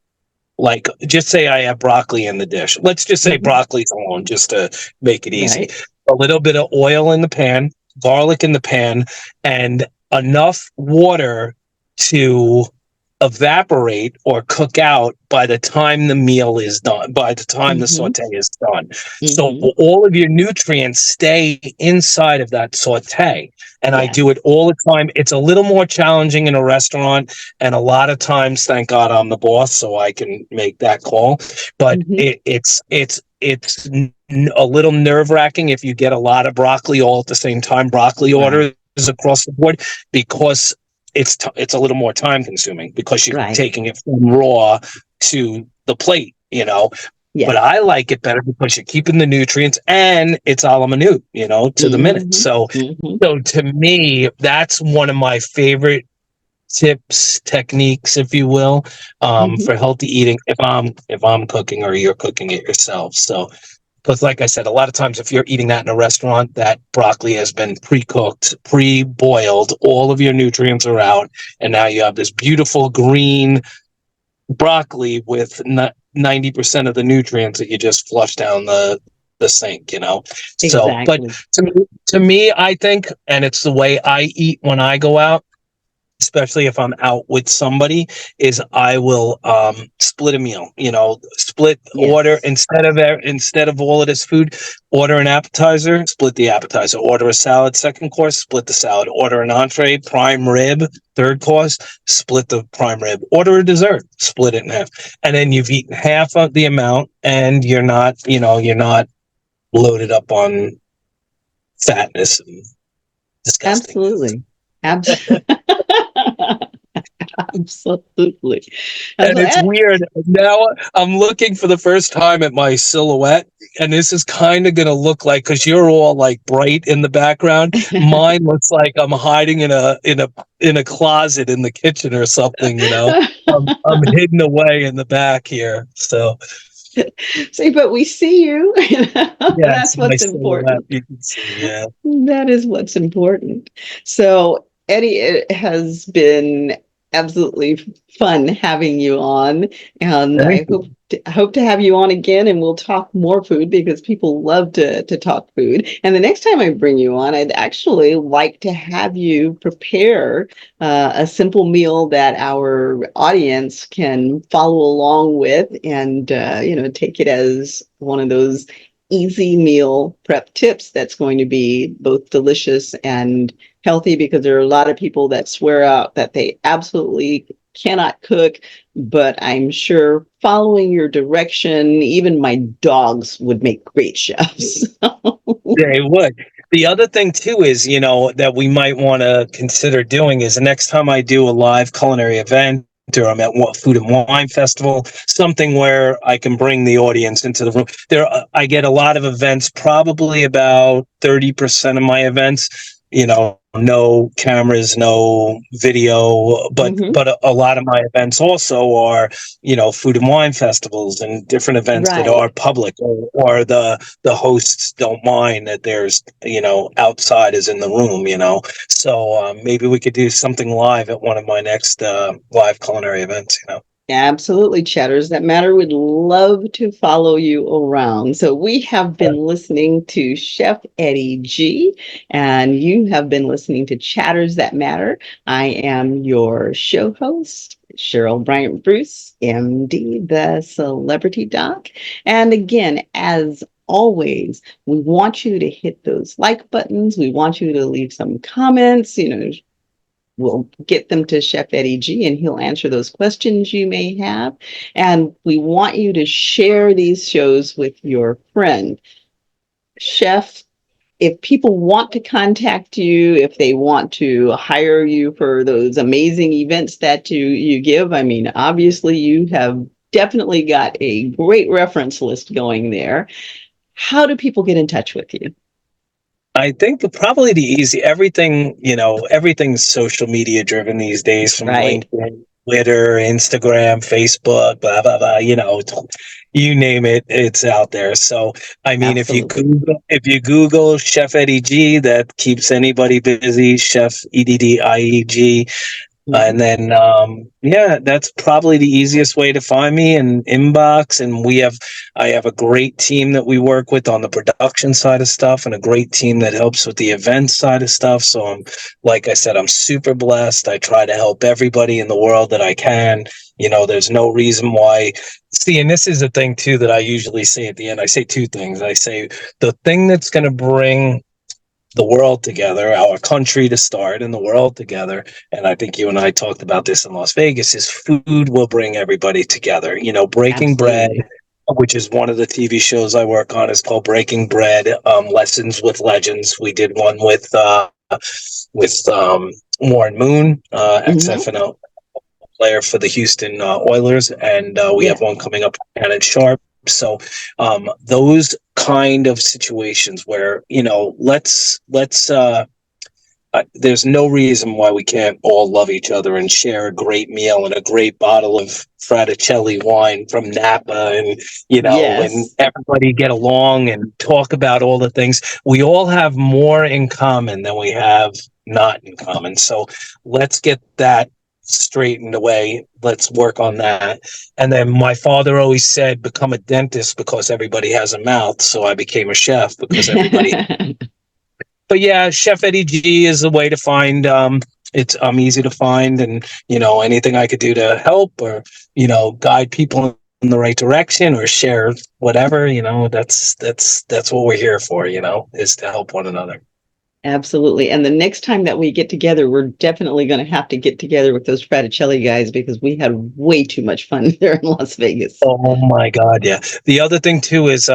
like, just say I have broccoli in the dish. Let's just say Hmm. broccoli's alone just to make it easy. Right. A little bit of oil in the pan, garlic in the pan, and enough water to evaporate or cook out by the time the meal is done, by the time the Mm-hmm. saute is done. So Mm-hmm. all of your nutrients stay inside of that saute. And I do Yes. it all the time. It's a little more challenging in a restaurant. And a lot of times, thank God I'm the boss, so I can make that call. But Mm-hmm. it's a little nerve wracking if you get a lot of broccoli all at the same time, broccoli Right. orders across the board, because it's a little more time consuming because you're Right. taking it from raw to the plate. But Yes. I like it better because you're keeping the nutrients and it's a la minute, to the minute. Mm-hmm. So, Mm-hmm. so to me, that's one of my favorite tips, techniques, if you will, Mm-hmm. for healthy eating. If I'm cooking or you're cooking it yourself. So, because like I said, a lot of times if you're eating that in a restaurant, that broccoli has been pre-cooked, pre-boiled, all of your nutrients are out, and now you have this beautiful green broccoli with 90% of the nutrients that you just flush down the sink. So, but Exactly. to me, I think, and it's the way I eat when I go out, especially if I'm out with somebody, is I will split a meal. Split order Yes. instead of all of this food. Order an appetizer, split the appetizer. Order a salad, second course, split the salad. Order an entree, prime rib, third course, split the prime rib. Order a dessert, split it in half, and then you've eaten half of the amount, and you're not loaded up on fatness and disgustingness. Absolutely. Absolutely. Absolutely. I'm And it's glad. weird. Now I'm looking for the first time at my silhouette, and this is kind of going to look like, because you're all like bright in the background. Mine looks like I'm hiding in a closet in the kitchen or something. I'm hidden away in the back here. So See, but we see you. yes, That's my what's silhouette important. you can see. Yeah. That is what's important. So, Eddie, it has been absolutely fun having you on, and Thank I you. hope to have you on again, and we'll talk more food because people love to talk food. And the next time I bring you on, I'd actually like to have you prepare a simple meal that our audience can follow along with, and take it as one of those easy meal prep tips that's going to be both delicious and healthy, because there are a lot of people that swear out that they absolutely cannot cook, but I'm sure following your direction, even my dogs would make great chefs. They would. The other thing too is, that we might want to consider doing is the next time I do a live culinary event, or I'm at Food and Wine Festival, something where I can bring the audience into the room. I get a lot of events, probably about 30% of my events, no cameras, no video, but Hmm. but a lot of my events also are, food and wine festivals and different events that Right. are public, or the hosts don't mind that there's outsiders in the room. So maybe we could do something live at one of my next live culinary events. Absolutely, Chatters That Matter would love to follow you around. So we have been listening to Chef Eddie G, and you have been listening to Chatters That Matter. I am your show host, Cheryl BryantBruce MD, the celebrity doc. And again, as always, we want you to hit those like buttons. We want you to leave some comments, we'll get them to Chef Eddie G, and he'll answer those questions you may have. And we want you to share these shows with your friend. Chef, if people want to contact you, if they want to hire you for those amazing events that you give, I mean, obviously you have definitely got a great reference list going there. How do people get in touch with you? I think probably everything's social media driven these days, from Right. LinkedIn, Twitter, Instagram, Facebook, blah, blah, blah, you name it, it's out there. So, I mean, if you Absolutely. Google Chef Eddie G, that keeps anybody busy, Chef EDDIEG. And then, yeah, that's probably the easiest way to find me, and inbox. And I have a great team that we work with on the production side of stuff, and a great team that helps with the event side of stuff. So like I said, I'm super blessed. I try to help everybody in the world that I can. There's no reason why. See, and this is a thing too that I usually say at the end. I say two things. I say the thing that's going to bring the world together, our country to start, and the world together. And I think you and I talked about this in Las Vegas, is food will bring everybody together. Breaking Bread, Absolutely. which is one of the TV shows I work on, is called Breaking Bread, Lessons with Legends. We did one with Warren Moon, Hmm. XFNO player for the Houston Oilers, and we have Yeah, one coming up, Shannon Sharp. So those kind of situations where let's there's no reason why we can't all love each other and share a great meal and a great bottle of Fraticelli wine from Napa, and yes. everybody get along and talk about all the things. We all have more in common than we have not in common. So let's get that straightened away. Let's work on that. And then my father always said, become a dentist because everybody has a mouth. So I became a chef because everybody. But yeah, Chef Eddie G is a way to find. I'm easy to find, and anything I could do to help or guide people in the right direction or share whatever. That's what we're here for. Is to help one another. Absolutely. And the next time that we get together, we're definitely going to have to get together with those Fraticelli guys because we had way too much fun there in Las Vegas. Oh my God, yeah. The other thing too is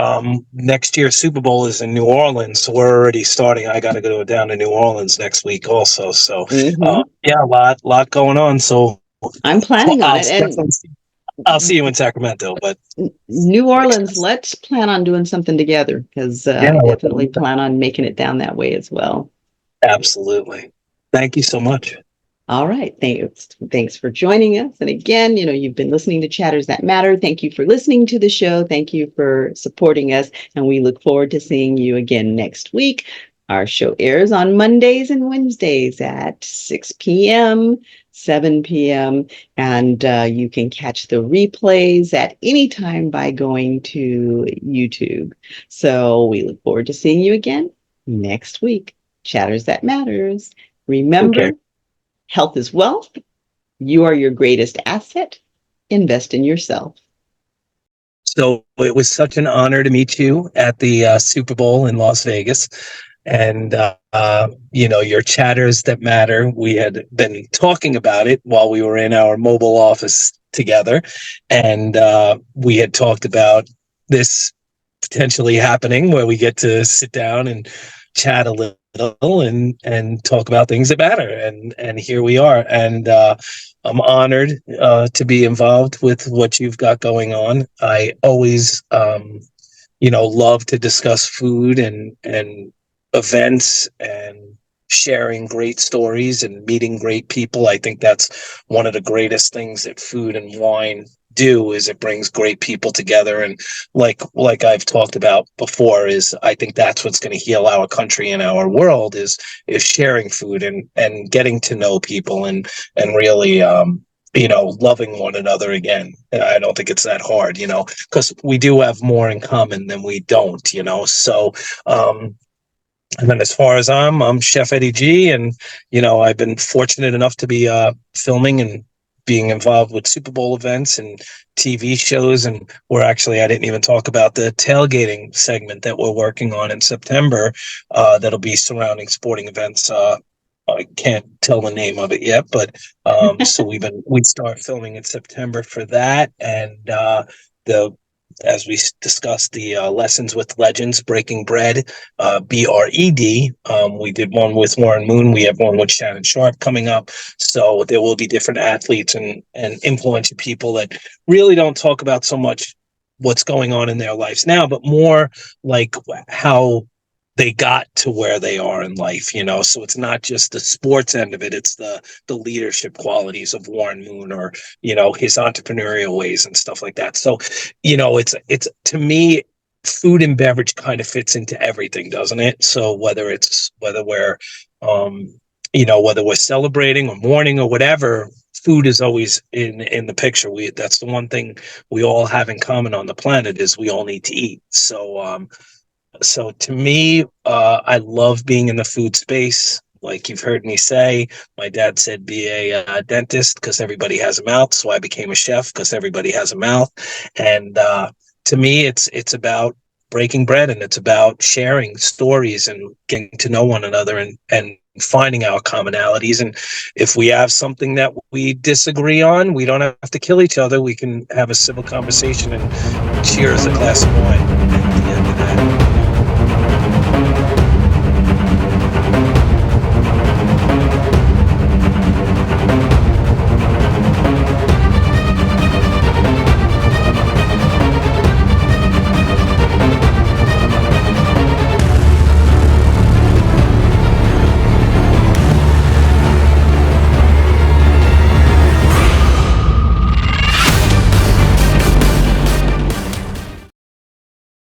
next year's Super Bowl is in New Orleans, so we're already starting. I got to go down to New Orleans next week also. So Hmm. yeah, a lot going on. So I'm planning on I'll it. And definitely I'll see you in Sacramento. But New Orleans, success. let's plan on doing something together because Yeah, I definitely plan on making it down that way as well. absolutely. Thank you so much. All right. Thanks for joining us. And again, you've been listening to Chatters That Matter. Thank you for listening to the show. Thank you for supporting us. And we look forward to seeing you again next week. Our show airs on Mondays and Wednesdays at 6 p.m., 7 p.m. And you can catch the replays at any time by going to YouTube. So we look forward to seeing you again next week. Chatters That Matters. Okay. Remember, health is wealth. You are your greatest asset. Invest in yourself. So it was such an honor to meet you at the Super Bowl in Las Vegas. And, your chatters that matter. We had been talking about it while we were in our mobile office together. And we had talked about this potentially happening where we get to sit down and chat a little and talk about things that matter. And here we are. And I'm honored to be involved with what you've got going on. I always, love to discuss food and events and sharing great stories and meeting great people. I think that's one of the greatest things that food and wine do, is it brings great people together. And like I've talked about before, is I think that's what's going to heal our country and our world is sharing food and getting to know people and really loving one another again. I don't think it's that hard, because we do have more in common than we don't, so and then as far as I'm Chef Eddie G, and I've been fortunate enough to be filming and being involved with Super Bowl events and TV shows, and I didn't even talk about the tailgating segment that we're working on in September. That'll be surrounding sporting events. I can't tell the name of it yet, but so we start filming in September for that, and the as we discussed, the Lessons with Legends, Breaking Bread, BRED. We did one with Warren Moon. We have one with Shannon Sharp coming up. So there will be different athletes and influential people that really don't talk about so much what's going on in their lives now, but more like how they got to where they are in life, so it's not just the sports end of it, it's the leadership qualities of Warren Moon, or his entrepreneurial ways and stuff like that. So it's to me, food and beverage kind of fits into everything, doesn't it? So whether we're whether we're celebrating or mourning or whatever, food is always in the picture. That's the one thing we all have in common on the planet, is we all need to eat. So to me, I love being in the food space. Like you've heard me say, my dad said be a dentist because everybody has a mouth. So I became a chef because everybody has a mouth. And to me, it's about breaking bread, and it's about sharing stories and getting to know one another, and finding our commonalities. And if we have something that we disagree on, we don't have to kill each other. We can have a civil conversation and cheers a glass of wine at the end of that.